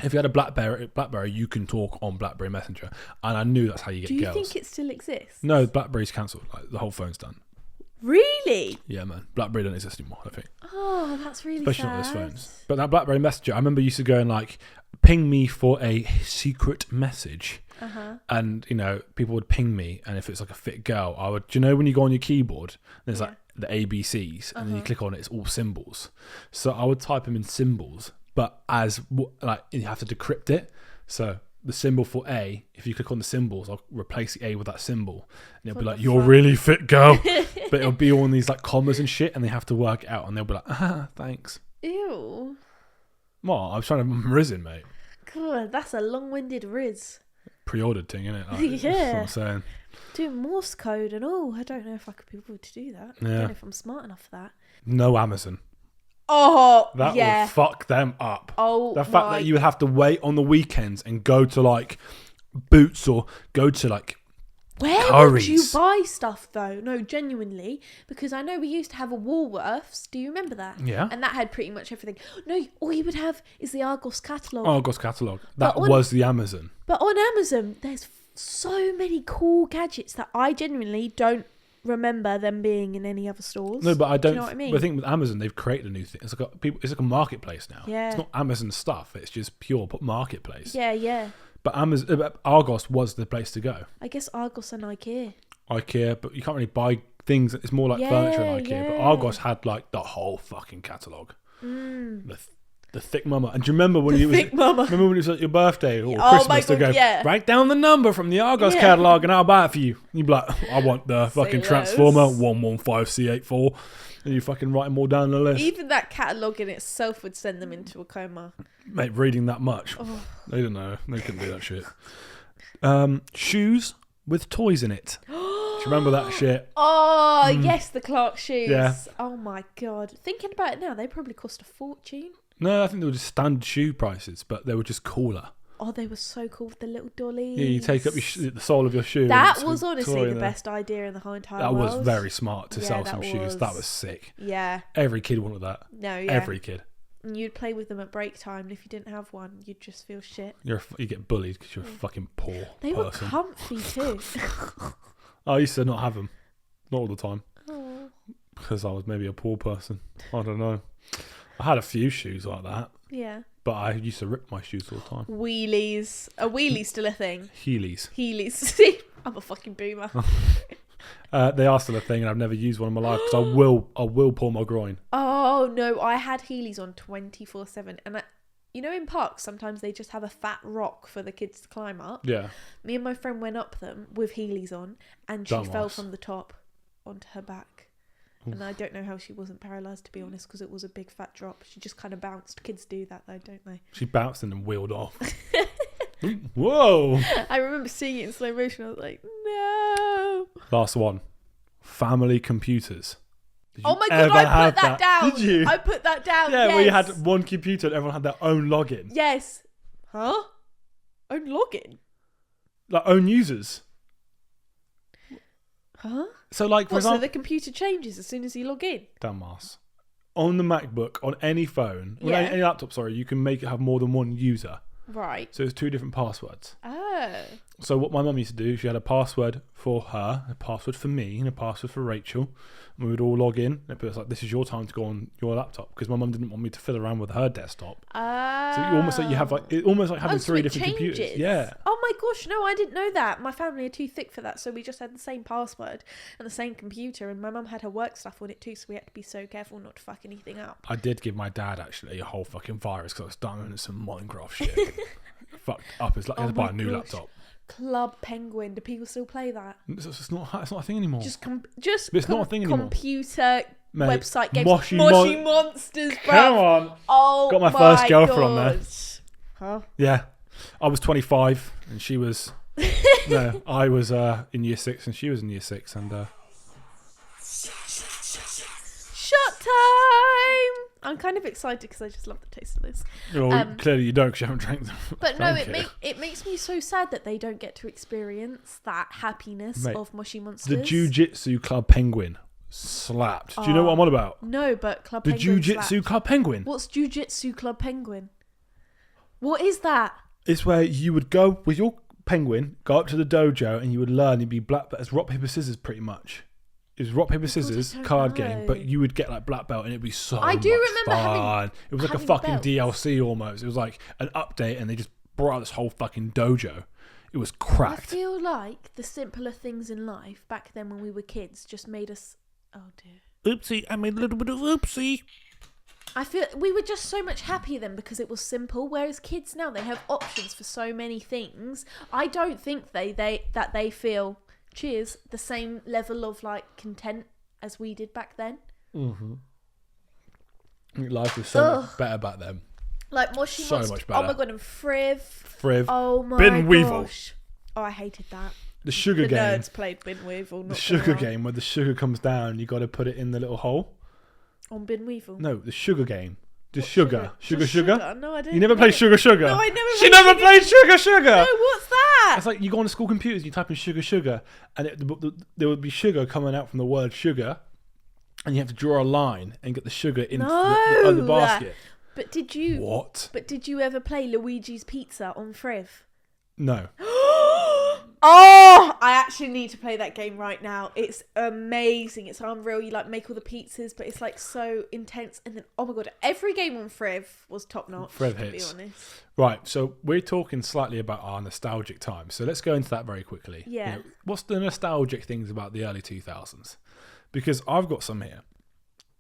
Speaker 2: if you had a BlackBerry, you can talk on BlackBerry Messenger, and I knew that's how you get
Speaker 1: Do you
Speaker 2: girls.
Speaker 1: think it still exists?
Speaker 2: No, BlackBerry's cancelled. Like the whole phone's done.
Speaker 1: Really?
Speaker 2: Yeah, man. BlackBerry don't exist anymore, I think.
Speaker 1: Oh, that's really
Speaker 2: Especially
Speaker 1: sad.
Speaker 2: not those phones. But that BlackBerry Messenger, I remember you used to go and like ping me for a secret message. And, you know, people would ping me, and if it's like a fit girl, I would, do you know when you go on your keyboard, there's like the ABCs, and then you click on it, it's all symbols. So I would type them in symbols, but as like you have to decrypt it. So the symbol for A, if you click on the symbols, I'll replace the A with that symbol, and it'll be like, "You're really fit, girl." But it'll be all in these like commas and shit, and they have to work it out, and they'll be like, thanks.
Speaker 1: Ew.
Speaker 2: Well, I was trying to risen, mate.
Speaker 1: God, that's a long-winded riz.
Speaker 2: Pre-ordered thing, isn't it? Like,
Speaker 1: Yeah.
Speaker 2: That's what I'm saying.
Speaker 1: Doing Morse code and all. I don't know if I could be able to do that. I
Speaker 2: Yeah.
Speaker 1: don't know if I'm smart enough for that.
Speaker 2: No Amazon.
Speaker 1: Oh,
Speaker 2: That
Speaker 1: yeah.
Speaker 2: would fuck them up.
Speaker 1: Oh,
Speaker 2: The fact that you would have to wait on the weekends and go to like Boots or go to like
Speaker 1: Where would you
Speaker 2: Currys.
Speaker 1: buy stuff though? No, genuinely, because I know we used to have a Woolworths. Do you remember that?
Speaker 2: Yeah.
Speaker 1: And that had pretty much everything. No, all you would have is the Argos catalogue.
Speaker 2: Argos catalogue. That
Speaker 1: But on-
Speaker 2: was the Amazon.
Speaker 1: But on Amazon, there's so many cool gadgets that I genuinely don't remember them being in any other stores.
Speaker 2: No, but I don't.
Speaker 1: Do you know what I mean?
Speaker 2: But I think with Amazon, they've created a new thing. It's like it's like a marketplace now.
Speaker 1: Yeah.
Speaker 2: It's not Amazon stuff. It's just pure marketplace.
Speaker 1: Yeah, yeah.
Speaker 2: But Argos was the place to go.
Speaker 1: I guess Argos and IKEA.
Speaker 2: IKEA, but you can't really buy things. It's more like furniture in IKEA. But
Speaker 1: yeah.
Speaker 2: Argos had like the whole fucking catalogue. The thick mama. And do you remember when
Speaker 1: Mama.
Speaker 2: Remember when it was like your birthday or
Speaker 1: Oh
Speaker 2: Christmas
Speaker 1: my
Speaker 2: to
Speaker 1: God,
Speaker 2: go,
Speaker 1: yeah.
Speaker 2: write down the number from the Argos
Speaker 1: Yeah.
Speaker 2: catalogue and I'll buy it for you. You'd be like, I want the fucking
Speaker 1: Say
Speaker 2: Transformer
Speaker 1: less.
Speaker 2: 115C84. And you fucking write them all down the list.
Speaker 1: Even that catalogue in itself would send them into a coma.
Speaker 2: Mate, reading that much.
Speaker 1: Oh.
Speaker 2: They don't know. They couldn't do that shit. Shoes with toys in it. Do you remember that shit?
Speaker 1: Oh, yes, the Clark shoes.
Speaker 2: Yeah.
Speaker 1: Oh my God. Thinking about it now, they probably cost a fortune.
Speaker 2: No, I think they were just standard shoe prices, but they were just cooler.
Speaker 1: Oh, they were so cool with the little dollies.
Speaker 2: Yeah, you take up the sole of your shoe.
Speaker 1: That
Speaker 2: and
Speaker 1: was
Speaker 2: it's a
Speaker 1: honestly
Speaker 2: toy
Speaker 1: the
Speaker 2: in there.
Speaker 1: best idea in the whole entire
Speaker 2: That
Speaker 1: world.
Speaker 2: was very smart to
Speaker 1: Yeah,
Speaker 2: sell
Speaker 1: that
Speaker 2: some shoes. That
Speaker 1: was.
Speaker 2: was sick.
Speaker 1: Yeah.
Speaker 2: Every kid wanted that.
Speaker 1: No, yeah.
Speaker 2: Every kid.
Speaker 1: And you'd play with them at break time, and if you didn't have one, you'd just feel shit.
Speaker 2: You get bullied because you're a fucking poor
Speaker 1: They
Speaker 2: person.
Speaker 1: were comfy too.
Speaker 2: I used to not have them. Not all the time.
Speaker 1: Oh.
Speaker 2: Because I was maybe a poor person. I don't know. I had a few shoes like that.
Speaker 1: Yeah.
Speaker 2: But I used to rip my shoes all the time.
Speaker 1: Wheelies. Are wheelies still a thing?
Speaker 2: Heelys.
Speaker 1: Heelys. I'm a fucking boomer.
Speaker 2: They are still a thing, and I've never used one in my life because I will pull my groin.
Speaker 1: Oh no, I had Heelys on 24/7, and in parks sometimes they just have a fat rock for the kids to climb up.
Speaker 2: Yeah.
Speaker 1: Me and my friend went up them with Heelys on, and she fell from the top onto her back. Oof. And I don't know how she wasn't paralysed, to be honest, because it was a big fat drop. She just kind of bounced. Kids do that though, don't they?
Speaker 2: She bounced and then wheeled off. Whoa!
Speaker 1: I remember seeing it in slow motion. I was like, no.
Speaker 2: Last one. Family computers.
Speaker 1: Oh my god, I put that down.
Speaker 2: Did you?
Speaker 1: I put that down.
Speaker 2: Yeah,
Speaker 1: yes.
Speaker 2: where you had one computer and everyone had their own login.
Speaker 1: Yes. Huh? Own login?
Speaker 2: Like own users.
Speaker 1: Huh?
Speaker 2: So like for example,
Speaker 1: so the computer changes as soon as you log in?
Speaker 2: Dumbass. On the MacBook, on any phone,
Speaker 1: Yeah.
Speaker 2: any laptop, sorry, you can make it have more than one user.
Speaker 1: Right.
Speaker 2: So it's 2 different passwords.
Speaker 1: Oh.
Speaker 2: So what my mum used to do, she had a password for her, a password for me, and a password for Rachel. And we would all log in. And it was like, this is your time to go on your laptop. Because my mum didn't want me to fiddle around with her desktop. So you almost like you have like, almost like having 3 different computers. Yeah.
Speaker 1: Oh my gosh, no, I didn't know that. My family are too thick for that. So we just had the same password and the same computer. And my mum had her work stuff on it too. So we had to be so careful not to fuck anything up.
Speaker 2: I did give my dad actually a whole fucking virus because I was downloading some Minecraft shit. Fucked up. It's like I had to buy a new laptop.
Speaker 1: Club Penguin. Do people still play that?
Speaker 2: It's not a thing anymore.
Speaker 1: It's
Speaker 2: not a thing anymore.
Speaker 1: Computer website games.
Speaker 2: Moshi
Speaker 1: Monsters, bro.
Speaker 2: Come on.
Speaker 1: Oh,
Speaker 2: got my first girlfriend on there.
Speaker 1: Huh?
Speaker 2: Yeah. I was 25 and she was... no, I was in year 6 and she was in year 6 and...
Speaker 1: Shot time! I'm kind of excited because I just love the taste of this.
Speaker 2: Well, clearly you don't because you haven't drank them.
Speaker 1: But no, it makes me so sad that they don't get to experience that happiness of Moshi Monsters.
Speaker 2: The Jiu-Jitsu Club Penguin slapped. Do you know what I'm on about?
Speaker 1: No, but Club
Speaker 2: the
Speaker 1: Penguin
Speaker 2: Jiu-Jitsu Club Penguin.
Speaker 1: What's Jiu-Jitsu Club Penguin? What is that?
Speaker 2: It's where you would go with your penguin, go up to the dojo and you would learn. You'd be black belt. It's rock, paper, scissors pretty much. It was rock, paper, scissors card game, but you would get like black belt and it'd be so much fun. It was like a fucking DLC almost. It was like an update and they just brought out this whole fucking dojo. It was cracked.
Speaker 1: I feel like the simpler things in life back then when we were kids just made us... Oh dear.
Speaker 2: Oopsie, I made a little bit of oopsie.
Speaker 1: I feel we were just so much happier then because it was simple, whereas kids now, they have options for so many things. I don't think they feel... Cheers, the same level of like content as we did back then.
Speaker 2: Mm-hmm. I think life was so much better back then.
Speaker 1: Like Moshi Monster.
Speaker 2: Much better.
Speaker 1: Oh my god, and Friv.
Speaker 2: Oh my gosh. Bin Weevil.
Speaker 1: Oh, I hated that.
Speaker 2: The sugar game.
Speaker 1: The nerds played Bin Weevil.
Speaker 2: The sugar game where the sugar comes down, you got to put it in the little hole.
Speaker 1: On Bin Weevil.
Speaker 2: No, the sugar game. Just
Speaker 1: sugar.
Speaker 2: Sugar.
Speaker 1: No, I didn't.
Speaker 2: You never played sugar.
Speaker 1: No, I never.
Speaker 2: She never played sugar.
Speaker 1: No, what's that?
Speaker 2: It's like you go on to school computers, you type in sugar, and there would be sugar coming out from the word sugar, and you have to draw a line and get the suger into the basket.
Speaker 1: But did you?
Speaker 2: What?
Speaker 1: But did you ever play Luigi's Pizza on Friv?
Speaker 2: No.
Speaker 1: Oh, I actually need to play that game right now. It's amazing. It's unreal. You like make all the pizzas, but it's like so intense. And then, oh my god, every game on Friv was top notch.
Speaker 2: Friv
Speaker 1: to
Speaker 2: hits.
Speaker 1: be honest.
Speaker 2: Right, so we're talking slightly about our nostalgic time. So let's go into that very quickly.
Speaker 1: Yeah.
Speaker 2: What's the nostalgic things about the early 2000s? Because I've got some here.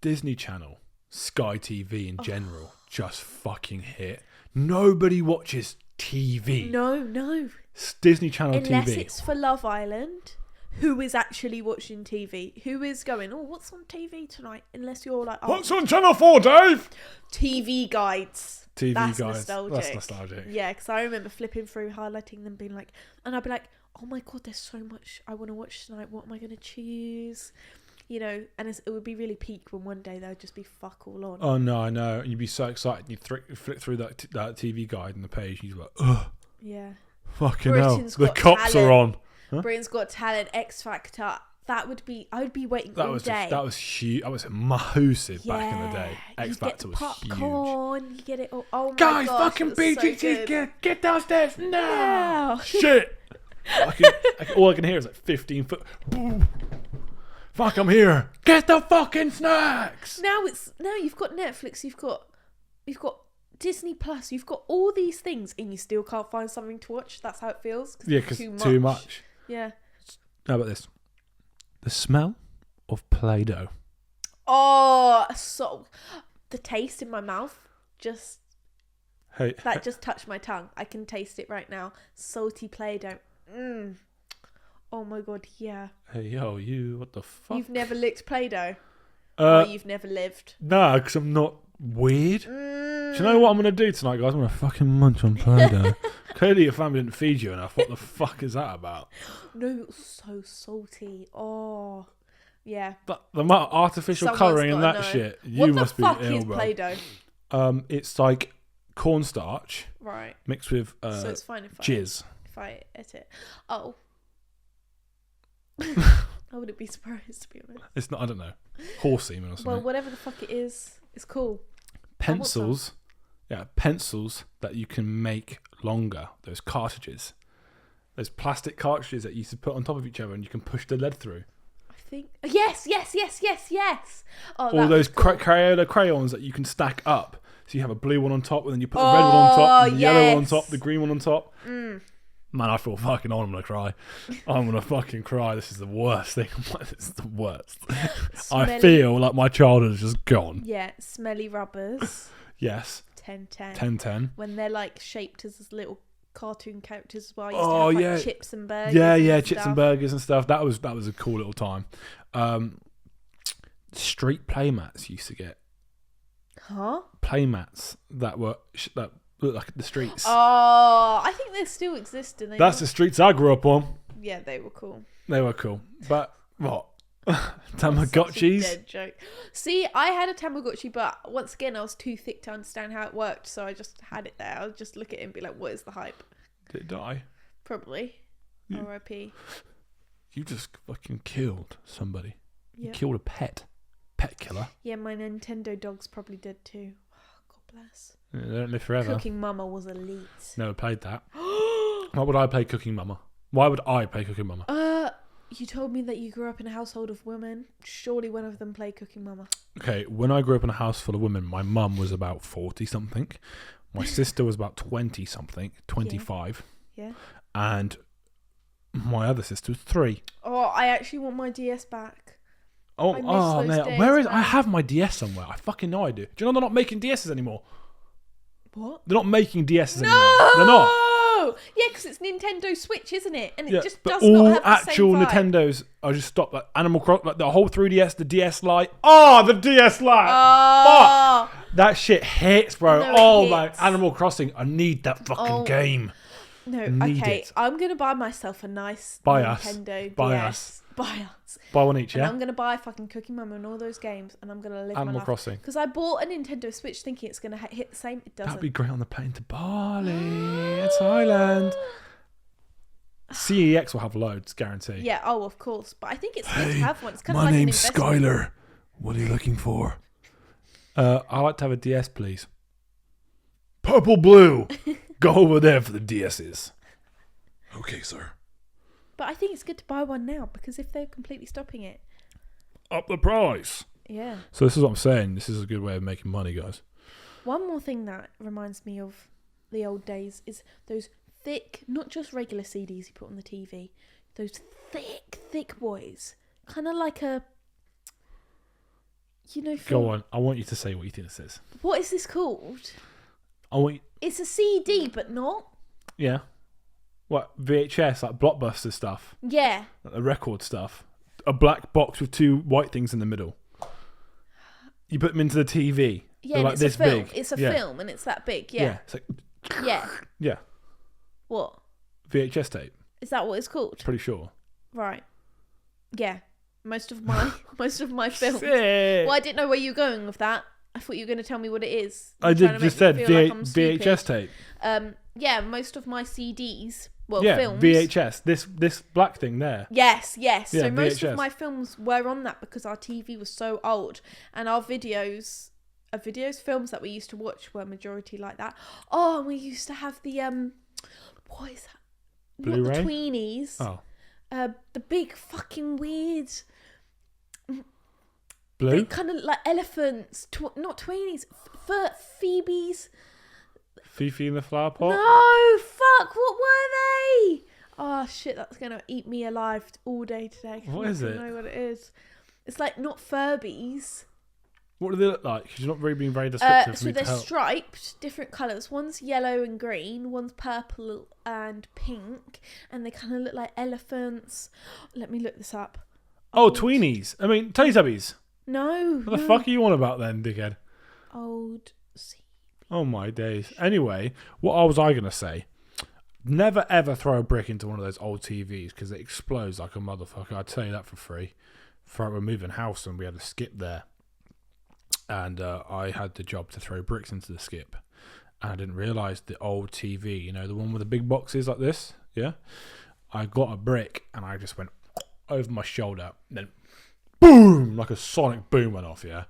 Speaker 2: Disney Channel, Sky TV in general, just fucking hit. Nobody watches TV.
Speaker 1: No.
Speaker 2: It's Disney Channel TV.
Speaker 1: Unless it's for Love Island. Who is actually watching TV? Who is going, oh, what's on TV tonight? Unless you're like, oh,
Speaker 2: what's on Channel 4, Dave?
Speaker 1: TV guides. That's nostalgic.
Speaker 2: That's nostalgic.
Speaker 1: Yeah, because I remember flipping through, highlighting them, being like, and I'd be like, oh my god, there's so much I want to watch tonight. What am I going to choose? You know, and it would be really peak when one day there would just be fuck all on.
Speaker 2: Oh no, I know. You'd be so excited. You'd flick through that TV guide and the page, and you'd be like, ugh.
Speaker 1: Yeah.
Speaker 2: Fucking hell. The cops are on.
Speaker 1: Huh? Britain's Got Talent, X Factor, I would be waiting
Speaker 2: That
Speaker 1: all
Speaker 2: was
Speaker 1: day.
Speaker 2: that was huge. That was massive back in the day. X Factor was
Speaker 1: popcorn,
Speaker 2: huge.
Speaker 1: You get it all. Oh my
Speaker 2: Guys,
Speaker 1: gosh,
Speaker 2: fucking
Speaker 1: it was so
Speaker 2: BGT,
Speaker 1: good.
Speaker 2: get downstairs now.
Speaker 1: No.
Speaker 2: Shit. All I can hear is like 15 foot. Boom. Fuck, I'm here. Get the fucking snacks.
Speaker 1: Now you've got Netflix, you've got Disney Plus, you've got all these things, and you still can't find something to watch. That's how it feels.
Speaker 2: Yeah, because too much.
Speaker 1: Yeah.
Speaker 2: How about this? The smell of Play-Doh.
Speaker 1: Oh, so the taste in my mouth just touched my tongue. I can taste it right now. Salty Play-Doh. Oh my god, yeah.
Speaker 2: Hey, yo, you, what the fuck?
Speaker 1: You've never licked Play-Doh? You've never lived?
Speaker 2: No, because I'm not weird. Do you know what I'm going to do tonight, guys? I'm going to fucking munch on Play-Doh. Clearly your family didn't feed you enough. What the fuck is that about?
Speaker 1: No, it was so salty. Oh, yeah.
Speaker 2: But the amount of artificial colouring and that
Speaker 1: know.
Speaker 2: shit, you
Speaker 1: what
Speaker 2: must be
Speaker 1: the fuck
Speaker 2: ill,
Speaker 1: is
Speaker 2: bro.
Speaker 1: Play-Doh?
Speaker 2: It's like cornstarch
Speaker 1: Right.
Speaker 2: mixed with
Speaker 1: So it's fine if
Speaker 2: jizz.
Speaker 1: if I eat it. Oh. I wouldn't be surprised, to be honest.
Speaker 2: It's not, I don't know, horse semen or something.
Speaker 1: Well, whatever the fuck it is, it's cool.
Speaker 2: Pencils, pencils that you can make longer. Those cartridges, those plastic cartridges that you used to put on top of each other, and you can push the lead through.
Speaker 1: I think yes. Oh,
Speaker 2: All those
Speaker 1: cool.
Speaker 2: Crayola crayons that you can stack up. So you have a blue one on top, and then you put the red one on top, and the yellow one on top, the green one on top. Man, I feel fucking on. I'm gonna cry. I'm gonna fucking cry. This is the worst thing. This is the worst. I feel like my childhood is just gone.
Speaker 1: Yeah, smelly rubbers.
Speaker 2: Yes.
Speaker 1: 10. When they're like shaped as little cartoon characters as well. I used to have, like, chips and burgers.
Speaker 2: Yeah, chips and burgers and stuff. That was a cool little time. Street playmats used to get.
Speaker 1: Huh?
Speaker 2: Playmats that look like the streets.
Speaker 1: Oh, I think they still exist.
Speaker 2: That's the streets I grew up on.
Speaker 1: Yeah, they were cool.
Speaker 2: But what? Tamagotchis?
Speaker 1: Dead joke. See, I had a Tamagotchi, but once again, I was too thick to understand how it worked, so I just had it there. I would just look at it and be like, what is the hype?
Speaker 2: Did it die?
Speaker 1: Probably. R.I.P.
Speaker 2: You just fucking killed somebody.
Speaker 1: Yep.
Speaker 2: You killed a pet. Pet killer.
Speaker 1: Yeah, my Nintendo dog's probably dead too. Oh, God bless.
Speaker 2: Yeah, they don't live forever.
Speaker 1: Cooking Mama was elite.
Speaker 2: Never played that. Why would I play Cooking Mama? Why would I play Cooking Mama?
Speaker 1: You told me that you grew up in a household of women. Surely one of them played Cooking Mama.
Speaker 2: Okay, when I grew up in a house full of women, my mum was about 40-something. My sister was about 20-something, 25.
Speaker 1: Yeah.
Speaker 2: And my other sister was 3.
Speaker 1: Oh, I actually want my DS back.
Speaker 2: Oh,
Speaker 1: I miss those days,
Speaker 2: where is?
Speaker 1: man.
Speaker 2: I have my DS somewhere. I fucking know I do. Do you know they're not making DSs anymore?
Speaker 1: What?
Speaker 2: They're not making DSs anymore. They're not.
Speaker 1: Yeah, because it's Nintendo Switch, isn't it? And it just
Speaker 2: but
Speaker 1: does
Speaker 2: all
Speaker 1: not have the
Speaker 2: actual
Speaker 1: same vibe.
Speaker 2: Nintendos are just stopped. Like Animal Crossing, like the whole 3DS, the DS Lite. Oh, the DS Lite.
Speaker 1: Oh.
Speaker 2: Fuck. That shit hits, bro.
Speaker 1: No, it
Speaker 2: my
Speaker 1: hits.
Speaker 2: Animal Crossing. I need that fucking game.
Speaker 1: No,
Speaker 2: Need
Speaker 1: okay.
Speaker 2: it.
Speaker 1: I'm gonna buy myself a nice
Speaker 2: Buy
Speaker 1: Nintendo
Speaker 2: us. Buy
Speaker 1: DS.
Speaker 2: us.
Speaker 1: Buy us.
Speaker 2: Buy one each,
Speaker 1: And
Speaker 2: yeah?
Speaker 1: I'm gonna buy fucking Cooking Mama and all those games, and I'm gonna live my
Speaker 2: Animal
Speaker 1: life.
Speaker 2: Crossing.
Speaker 1: Because I bought a Nintendo Switch thinking it's gonna hit the same. It doesn't.
Speaker 2: That'd be great on the plane to Bali. It's Thailand. CEX will have loads, guarantee.
Speaker 1: Yeah. Oh, of course. But I think it's good to have one. It's kind of
Speaker 2: My
Speaker 1: like
Speaker 2: name's
Speaker 1: an investment.
Speaker 2: Skylar. What are you looking for? I'd like to have a DS, please. Purple blue. Go over there for the DSs. Okay, sir.
Speaker 1: But I think it's good to buy one now because if they're completely stopping it.
Speaker 2: Up the price.
Speaker 1: Yeah.
Speaker 2: So this is what I'm saying. This is a good way of making money, guys.
Speaker 1: One more thing that reminds me of the old days is those thick, not just regular CDs you put on the TV, those thick boys. Kind of like a,
Speaker 2: Go on. I want you to say what you think this is.
Speaker 1: What is this called?
Speaker 2: It's
Speaker 1: a CD, but not.
Speaker 2: Yeah. What, VHS, like Blockbuster stuff?
Speaker 1: Yeah.
Speaker 2: Like the record stuff. A black box with 2 white things in the middle. You put them into the TV.
Speaker 1: Yeah,
Speaker 2: They're like
Speaker 1: it's
Speaker 2: this
Speaker 1: a film.
Speaker 2: big.
Speaker 1: It's a film and it's that big. Yeah.
Speaker 2: It's like,
Speaker 1: Yeah.
Speaker 2: yeah.
Speaker 1: What?
Speaker 2: VHS tape.
Speaker 1: Is that what it's called?
Speaker 2: Pretty sure.
Speaker 1: Right. Yeah. Most of my films.
Speaker 2: Sick.
Speaker 1: Well, I didn't know where you were going with that. I thought you were going to tell me what it is.
Speaker 2: I did just said VHS tape.
Speaker 1: Yeah, most of my CDs, films.
Speaker 2: VHS. This black thing there.
Speaker 1: Yes.
Speaker 2: Yeah,
Speaker 1: So most
Speaker 2: VHS.
Speaker 1: of my films were on that because our TV was so old, and our films that we used to watch were majority like that. Oh, and we used to have the what is that?
Speaker 2: Blu-ray?
Speaker 1: Not the tweenies.
Speaker 2: Oh.
Speaker 1: The big fucking weird.
Speaker 2: Blue?
Speaker 1: They kind of like elephants. Not tweenies. Phoebe's.
Speaker 2: Fifi in the flower pot?
Speaker 1: No, fuck. What were they? Oh shit, that's gonna eat me alive all day today.
Speaker 2: What is it?
Speaker 1: I don't know what it is. It's like not Furbies.
Speaker 2: What do they look like? Because you're not really being very descriptive for me to help.
Speaker 1: So they're striped, different colours. One's yellow and green, one's purple and pink, and they kind of look like elephants. Let me look this up.
Speaker 2: Oh, tweenies. I mean, Teletubbies.
Speaker 1: No.
Speaker 2: What the fuck are you on about then, dickhead?
Speaker 1: Old.
Speaker 2: Oh my days. Anyway, what was I going to say? Never ever throw a brick into one of those old TVs because it explodes like a motherfucker. I'd tell you that for free. We're moving house and we had a skip there. And I had the job to throw bricks into the skip. And I didn't realise the old TV, you know, the one with the big boxes like this, yeah? I got a brick and I just went over my shoulder. And then boom! Like a sonic boom went off, yeah?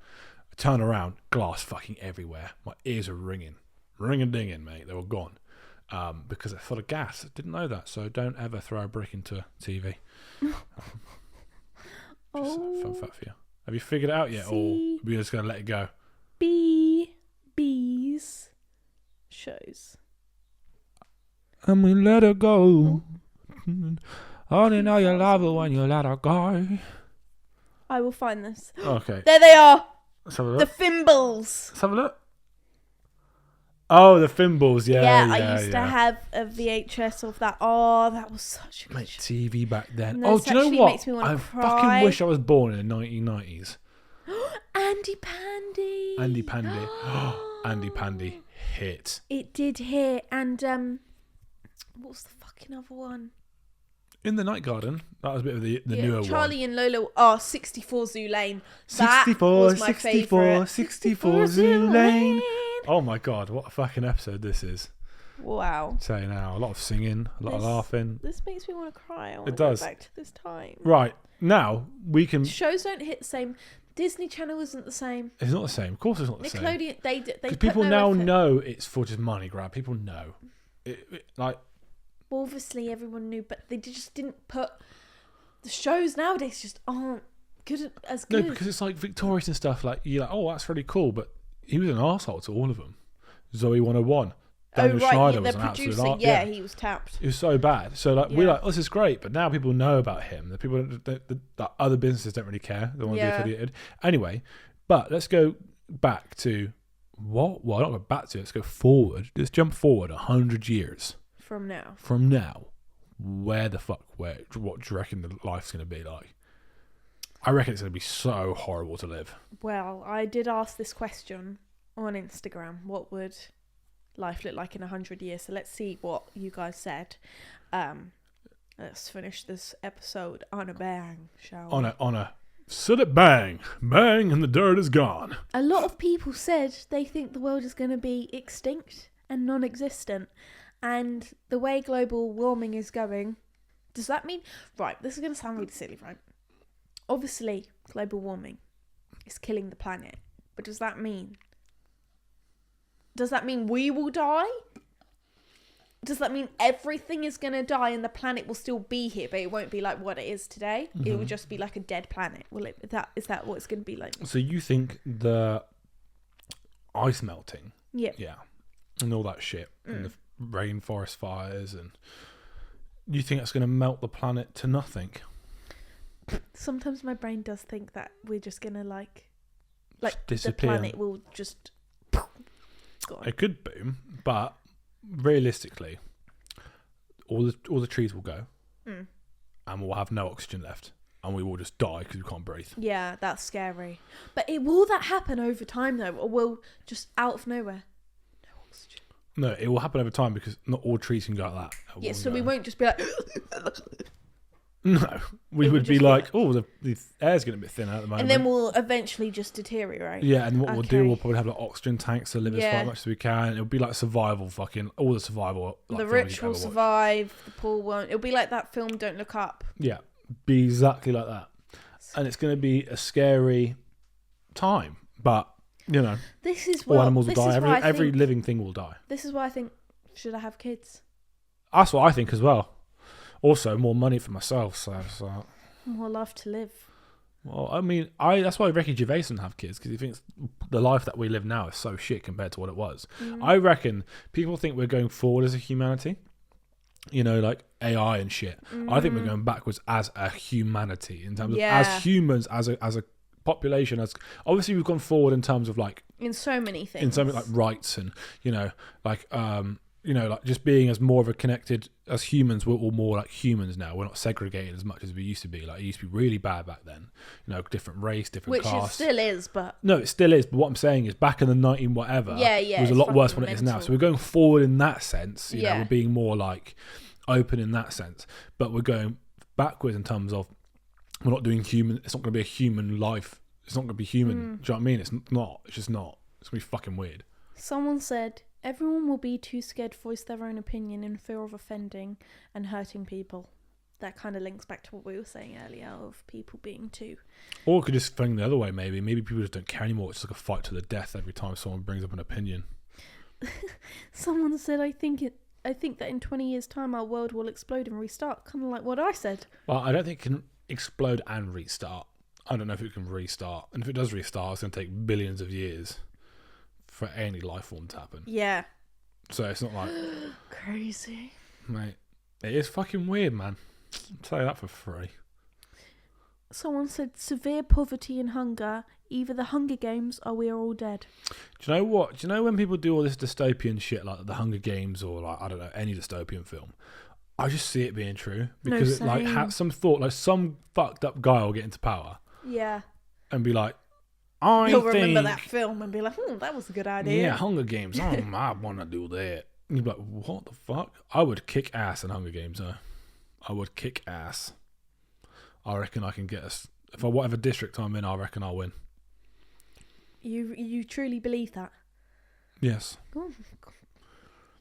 Speaker 2: I turned around, glass fucking everywhere. My ears were ringing. Ring-a-dinging, mate. They were gone. Because it full of gas. I didn't know that. So don't ever throw a brick into a TV. Just a fun fact for you. Have you figured it out yet, or are we just going to let it go?
Speaker 1: Bees shows.
Speaker 2: And we let her go. Only know you love her when you let her go.
Speaker 1: I will find this.
Speaker 2: Okay.
Speaker 1: There they are.
Speaker 2: Let's have a look.
Speaker 1: The Fimbles.
Speaker 2: Let's have a look. Oh, the Fimbles, yeah.
Speaker 1: I used to have a VHS of that. Oh, that was such a good show.
Speaker 2: TV back then.
Speaker 1: And
Speaker 2: Do you know what?
Speaker 1: Makes me want
Speaker 2: I
Speaker 1: to cry.
Speaker 2: fucking wish I was born in the 1990s.
Speaker 1: Andy Pandy.
Speaker 2: Andy Pandy. Andy Pandy hit.
Speaker 1: It did hit. And what was the fucking other one?
Speaker 2: In the Night Garden. That was a bit of the newer
Speaker 1: Charlie
Speaker 2: one.
Speaker 1: and Lola. Oh, 64 Zoo Lane.
Speaker 2: 64,
Speaker 1: was my
Speaker 2: 64,
Speaker 1: favourite.
Speaker 2: 64 Zoo Lane. Oh my god, what a fucking episode this is.
Speaker 1: Wow.
Speaker 2: Tell you now, a lot of singing, a lot of laughing.
Speaker 1: This makes me want to cry. I want
Speaker 2: It
Speaker 1: to go
Speaker 2: does.
Speaker 1: back to this time.
Speaker 2: Right, now we can...
Speaker 1: Shows don't hit the same. Disney Channel isn't the same.
Speaker 2: It's not the same. Of course it's not the same.
Speaker 1: Nickelodeon, they
Speaker 2: Because
Speaker 1: put
Speaker 2: people
Speaker 1: no
Speaker 2: now
Speaker 1: effort.
Speaker 2: know it's for just money grab. People know.
Speaker 1: Well, obviously everyone knew, but they just didn't put... The shows nowadays just aren't as good.
Speaker 2: No, because it's like Victorious and stuff. Like, you're like, oh, that's really cool, but he was an arsehole to all of them. Zoe 101. Daniel Schneider was an absolute
Speaker 1: producer,
Speaker 2: yeah,
Speaker 1: he was tapped.
Speaker 2: it was so bad. So like we're like, oh, this is great, but now people know about him. The people, the other businesses don't really care. They want to be affiliated anyway. But let's go back to what? Well, not go back to. Let's go forward. Let's jump forward 100 years
Speaker 1: From now.
Speaker 2: from now. What do you reckon the life's going to be like? I reckon it's going to be so horrible to live.
Speaker 1: Well, I did ask this question on Instagram. What would life look like in 100 years? So let's see what you guys said. Let's finish this episode on a bang, shall we?
Speaker 2: On a sit it bang, bang, and the dirt is gone.
Speaker 1: A lot of people said they think the world is going to be extinct and non-existent. And the way global warming is going, does that mean... Right, this is going to sound really silly, right? Obviously, global warming is killing the planet. But does that mean... Does that mean we will die? Does that mean everything is going to die and the planet will still be here, but it won't be like what it is today? Mm-hmm. It will just be like a dead planet. Is that what it's going to be like?
Speaker 2: So you think the ice melting...
Speaker 1: Yeah.
Speaker 2: Yeah. And all that shit. And the rainforest fires, and you think it's going to melt the planet to nothing?
Speaker 1: Sometimes my brain does think that we're just going to like
Speaker 2: disappear.
Speaker 1: The planet will just gone.
Speaker 2: It could boom, but realistically, all the trees will go, and we'll have no oxygen left, and we will just die because we can't breathe.
Speaker 1: Yeah, that's scary. But will that happen over time though, or will just out of nowhere, no oxygen?
Speaker 2: No, it will happen over time because not all trees can go like that.
Speaker 1: Yeah, so we won't just be like...
Speaker 2: No, we
Speaker 1: It
Speaker 2: would
Speaker 1: would
Speaker 2: be
Speaker 1: just
Speaker 2: like, oh, the air's getting a bit thinner at the moment.
Speaker 1: And then we'll eventually just deteriorate.
Speaker 2: Yeah, and what we'll do,
Speaker 1: Okay.
Speaker 2: we'll probably have like oxygen tanks to live as far much as we can. It'll be like survival, fucking all the survival. Like,
Speaker 1: The
Speaker 2: films
Speaker 1: rich
Speaker 2: you'd
Speaker 1: will
Speaker 2: ever watch.
Speaker 1: survive, the poor won't. It'll be like that film Don't Look Up.
Speaker 2: Yeah, be exactly like that. And it's going to be a scary time, but you know,
Speaker 1: This is
Speaker 2: all
Speaker 1: what
Speaker 2: animals will
Speaker 1: this
Speaker 2: die.
Speaker 1: is why I
Speaker 2: Every
Speaker 1: think,
Speaker 2: living thing will die.
Speaker 1: This is why I think, should I have kids?
Speaker 2: That's what I think as well. Also, more money for myself. So
Speaker 1: More life to live.
Speaker 2: well, I mean, that's why Ricky Gervais doesn't have kids, because he thinks the life that we live now is so shit compared to what it was. I reckon people think we're going forward as a humanity, you know, like AI and shit. I think we're going backwards as a humanity in terms of as humans, as a population. As obviously we've gone forward in terms of like
Speaker 1: In so many things.
Speaker 2: in something like rights and like just being as more of a connected as humans. We're all more like humans now. We're not segregated as much as we used to be. Like it used to be really bad back then. You know, different race, different
Speaker 1: Which
Speaker 2: caste.
Speaker 1: it still is, but
Speaker 2: No, it still is. But what I'm saying is, back in the 19 whatever,
Speaker 1: Yeah,
Speaker 2: was a
Speaker 1: it's
Speaker 2: lot worse
Speaker 1: fucking
Speaker 2: than it is now.
Speaker 1: mental.
Speaker 2: So we're going forward in that sense. You know,
Speaker 1: Yeah.
Speaker 2: we're being more like open in that sense. But we're going backwards in terms of we're not doing human. It's not going to be a human life. It's not going to be human. Do you know what I mean? It's not. It's just not. It's going to be fucking weird.
Speaker 1: someone said everyone will be too scared to voice their own opinion in fear of offending and hurting people. That kind of links back to what we were saying earlier of people being too.
Speaker 2: Or it could just swing the other way. Maybe people just don't care anymore. It's like a fight to the death every time someone brings up an opinion.
Speaker 1: Someone said, I think that in 20 years' time our world will explode and restart. Kind of like what I said.
Speaker 2: Well, I don't think it can explode and restart. I don't know if it can restart. And if it does restart, it's going to take billions of years for any life form to happen.
Speaker 1: Yeah.
Speaker 2: So it's not like,
Speaker 1: Crazy.
Speaker 2: mate, it is fucking weird, man. I'll tell you that for free.
Speaker 1: Someone said severe poverty and hunger. Either the Hunger Games or we are all dead.
Speaker 2: Do you know what? Do you know when people do all this dystopian shit like the Hunger Games or like, I don't know, any dystopian film? I just see it being true. Because it like
Speaker 1: same.
Speaker 2: has some thought, like some fucked up guy will get into power
Speaker 1: Yeah.
Speaker 2: and be like, I
Speaker 1: You'll
Speaker 2: think...
Speaker 1: remember that film and be like, that was a good idea.
Speaker 2: Yeah, Hunger Games. I want to do that. And you'd be like, what the fuck? I would kick ass in Hunger Games, though. I would kick ass. I reckon I can get us. If whatever district I'm in, I reckon I'll win.
Speaker 1: You truly believe that?
Speaker 2: Yes.
Speaker 1: Oh.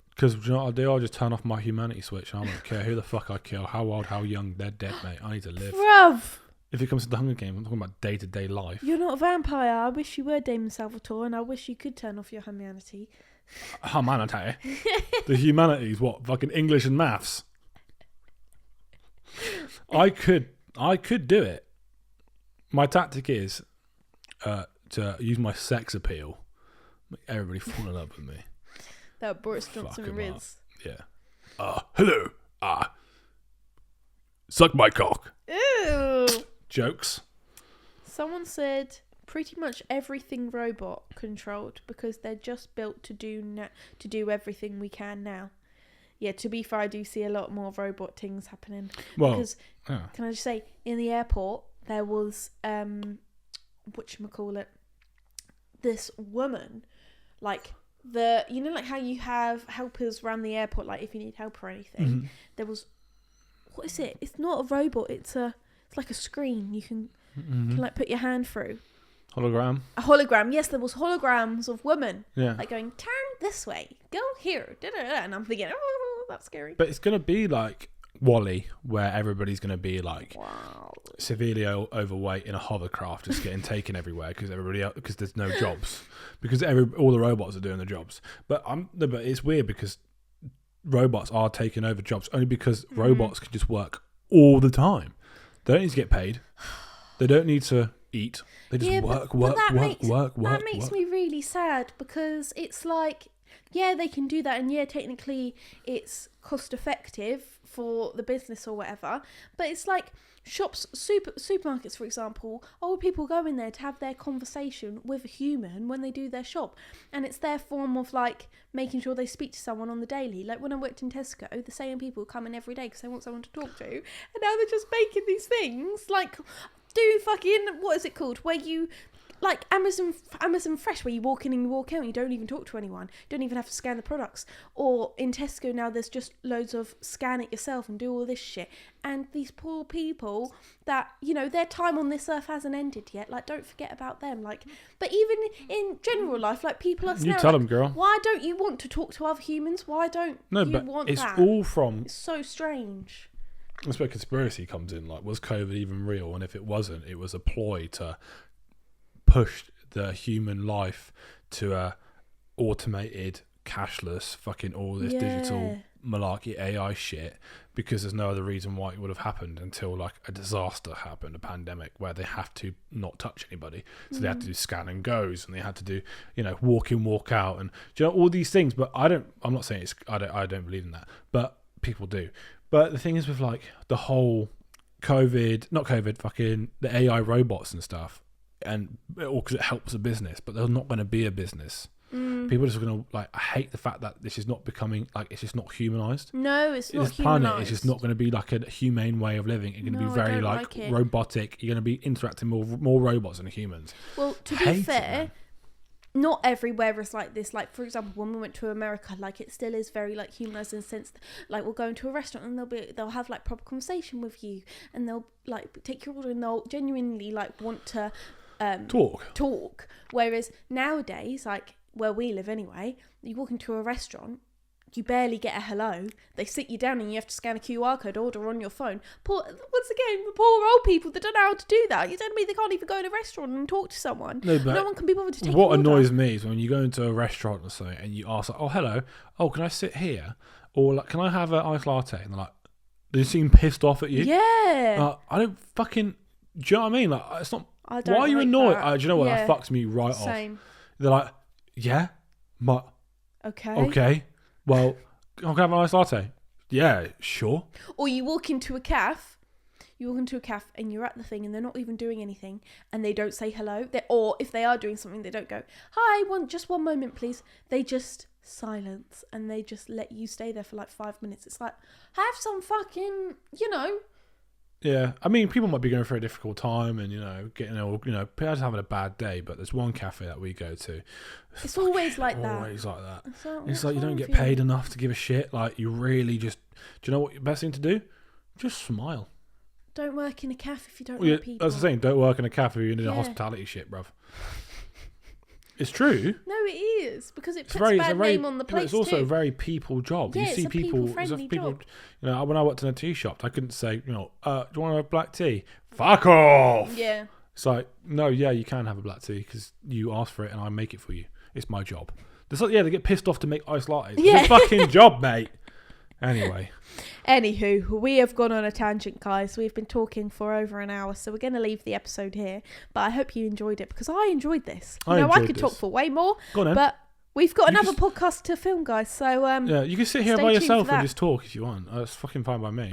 Speaker 2: Because do you know what I'll do? I'll just turn off my humanity switch. I don't care who the fuck I kill, how old, how young, they're dead, mate. I need to live.
Speaker 1: Bruv,
Speaker 2: If it comes to the Hunger Games, I'm talking about day-to-day life.
Speaker 1: you're not a vampire. I wish you were Damon Salvatore and I wish you could turn off your humanity.
Speaker 2: Oh, man, I tell you. The humanities, what? Fucking English and maths. I could do it. My tactic is to use my sex appeal, make everybody fall in love with me.
Speaker 1: That Boris Johnson
Speaker 2: Fuck 'em
Speaker 1: Riz.
Speaker 2: Yeah. Hello. Suck my cock.
Speaker 1: Ew.
Speaker 2: Jokes.
Speaker 1: Someone said pretty much everything robot controlled because they're just built to do everything we can now. Yeah, to be fair, I do see a lot more robot things happening.
Speaker 2: Well,
Speaker 1: Because
Speaker 2: yeah.
Speaker 1: can I just say, in the airport there was whatchamacallit, this woman, like like how you have helpers around the airport, like if you need help or anything. There was, what is it? It's not a robot. It's like a screen you can like put your hand through.
Speaker 2: Hologram.
Speaker 1: A hologram. Yes, there was holograms of women
Speaker 2: Yeah.
Speaker 1: like going, turn this way, go here, da-da-da. And I'm thinking, oh, that's scary.
Speaker 2: But it's going to be like Wall-E, where everybody's going to be like
Speaker 1: Wow.
Speaker 2: severely overweight in a hovercraft, just getting taken everywhere because there's no jobs, because all the robots are doing the jobs. But it's weird because robots are taking over jobs only because robots can just work all the time. They don't need to get paid. They don't need to eat. They just work.
Speaker 1: That makes me really sad because it's like, yeah, they can do that, and yeah, technically it's cost effective for the business or whatever, but it's like shops, supermarkets, for example, old people go in there to have their conversation with a human when they do their shop, and it's their form of like making sure they speak to someone on the daily. Like when I worked in Tesco, the same people come in every day because they want someone to talk to, and now they're just making these things like do fucking, what is it called, where you like Amazon Fresh, where you walk in and you walk out and you don't even talk to anyone. You don't even have to scan the products. Or in Tesco now, there's just loads of scan it yourself and do all this shit. And these poor people that, you know, their time on this earth hasn't ended yet. Like, don't forget about them. Like, but even in general life, like, people are
Speaker 2: You tell them, girl.
Speaker 1: Why don't you want to talk to other humans? Why don't you want
Speaker 2: it's
Speaker 1: that?
Speaker 2: all from...
Speaker 1: It's so strange.
Speaker 2: That's where conspiracy comes in. Like, was COVID even real? And if it wasn't, it was a ploy to push the human life to a automated, cashless, fucking all this digital malarkey AI shit, because there's no other reason why it would have happened until like a disaster happened, a pandemic, where they have to not touch anybody. So they had to do scan and goes, and they had to do, you know, walk in, walk out, and do you know, all these things. But I'm not saying I don't believe in that, but people do. But the thing is with like the whole fucking the AI robots and stuff, and all because it helps a business, but there's not going to be a business. People are just going to, like, I hate the fact that this is not becoming, like, it's just not humanized.
Speaker 1: No, it's not
Speaker 2: this planet
Speaker 1: humanized.
Speaker 2: is just not going to be like a humane way of living. It's going to be very like robotic. You're going to be interacting more robots than humans.
Speaker 1: Well, to be fair, not everywhere is like this. Like, for example, when we went to America, like, it still is very like humanized in the sense that, like, we'll go into a restaurant and they'll have like proper conversation with you, and they'll like take your order, and they'll genuinely like want to talk. Whereas nowadays, like where we live anyway, you walk into a restaurant, you barely get a hello. They sit you down and you have to scan a QR code, order on your phone. Once again, the poor old people that don't know how to do that. You telling me they can't even go in a restaurant and talk to someone? No, but no one can be bothered to take
Speaker 2: what annoys me is when you go into a restaurant or something and you ask, like, oh, hello, oh, can I sit here? Or like, can I have an iced latte? And they're like, they seem pissed off at you.
Speaker 1: Yeah.
Speaker 2: I don't fucking, do you know what I mean? Like, it's not,
Speaker 1: I don't
Speaker 2: why are you
Speaker 1: like
Speaker 2: annoyed?
Speaker 1: that.
Speaker 2: Do you know what? That fucks me right
Speaker 1: Same.
Speaker 2: off. They're like, yeah, but okay. Well, can I have an iced latte? Yeah, sure.
Speaker 1: Or you walk into a cafe, and you're at the thing and they're not even doing anything and they don't say hello. Or if they are doing something, they don't go, hi, just one moment, please. They just silence and they just let you stay there for like 5 minutes. It's like, have some fucking, you know.
Speaker 2: Yeah, I mean, people might be going through a difficult time and, you know, just having a bad day, but there's one cafe that we go to.
Speaker 1: It's always like that.
Speaker 2: Always like that. It's like you don't get paid enough to give a shit. Like, you really just... Do you know what the best thing to do? Just smile.
Speaker 1: Don't work in a cafe if you don't like people.
Speaker 2: That's the thing. Don't work in a cafe if you're in a hospitality shit, bruv. It's true.
Speaker 1: No, it is, because it puts a bad name on the place.
Speaker 2: It's also a very people job.
Speaker 1: Yeah,
Speaker 2: you see
Speaker 1: it's a people-friendly job.
Speaker 2: You know, when I worked in a tea shop, I couldn't say, you know, do you want a black tea? Fuck off.
Speaker 1: Yeah.
Speaker 2: It's like, no, yeah, you can have a black tea because you asked for it and I make it for you. It's my job. They get pissed off to make iced lattes.
Speaker 1: Yeah.
Speaker 2: It's a fucking job, mate. Anyway.
Speaker 1: Anywho, we have gone on a tangent, guys. We've been talking for over an hour, so we're going to leave the episode here. But I hope you enjoyed it, because I enjoyed this. I could talk for way more, but we've got another podcast to film, guys. So
Speaker 2: yeah, you can sit here by yourself and just talk if you want. That's fucking fine by me.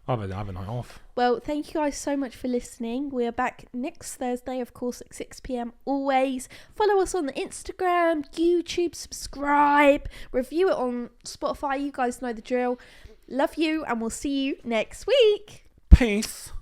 Speaker 2: I have a night off.
Speaker 1: Well, thank you guys so much for listening. We are back next Thursday, of course, at 6 p.m. always. Follow us on the Instagram, YouTube, subscribe, review it on Spotify. You guys know the drill. Love you, and we'll see you next week.
Speaker 2: Peace.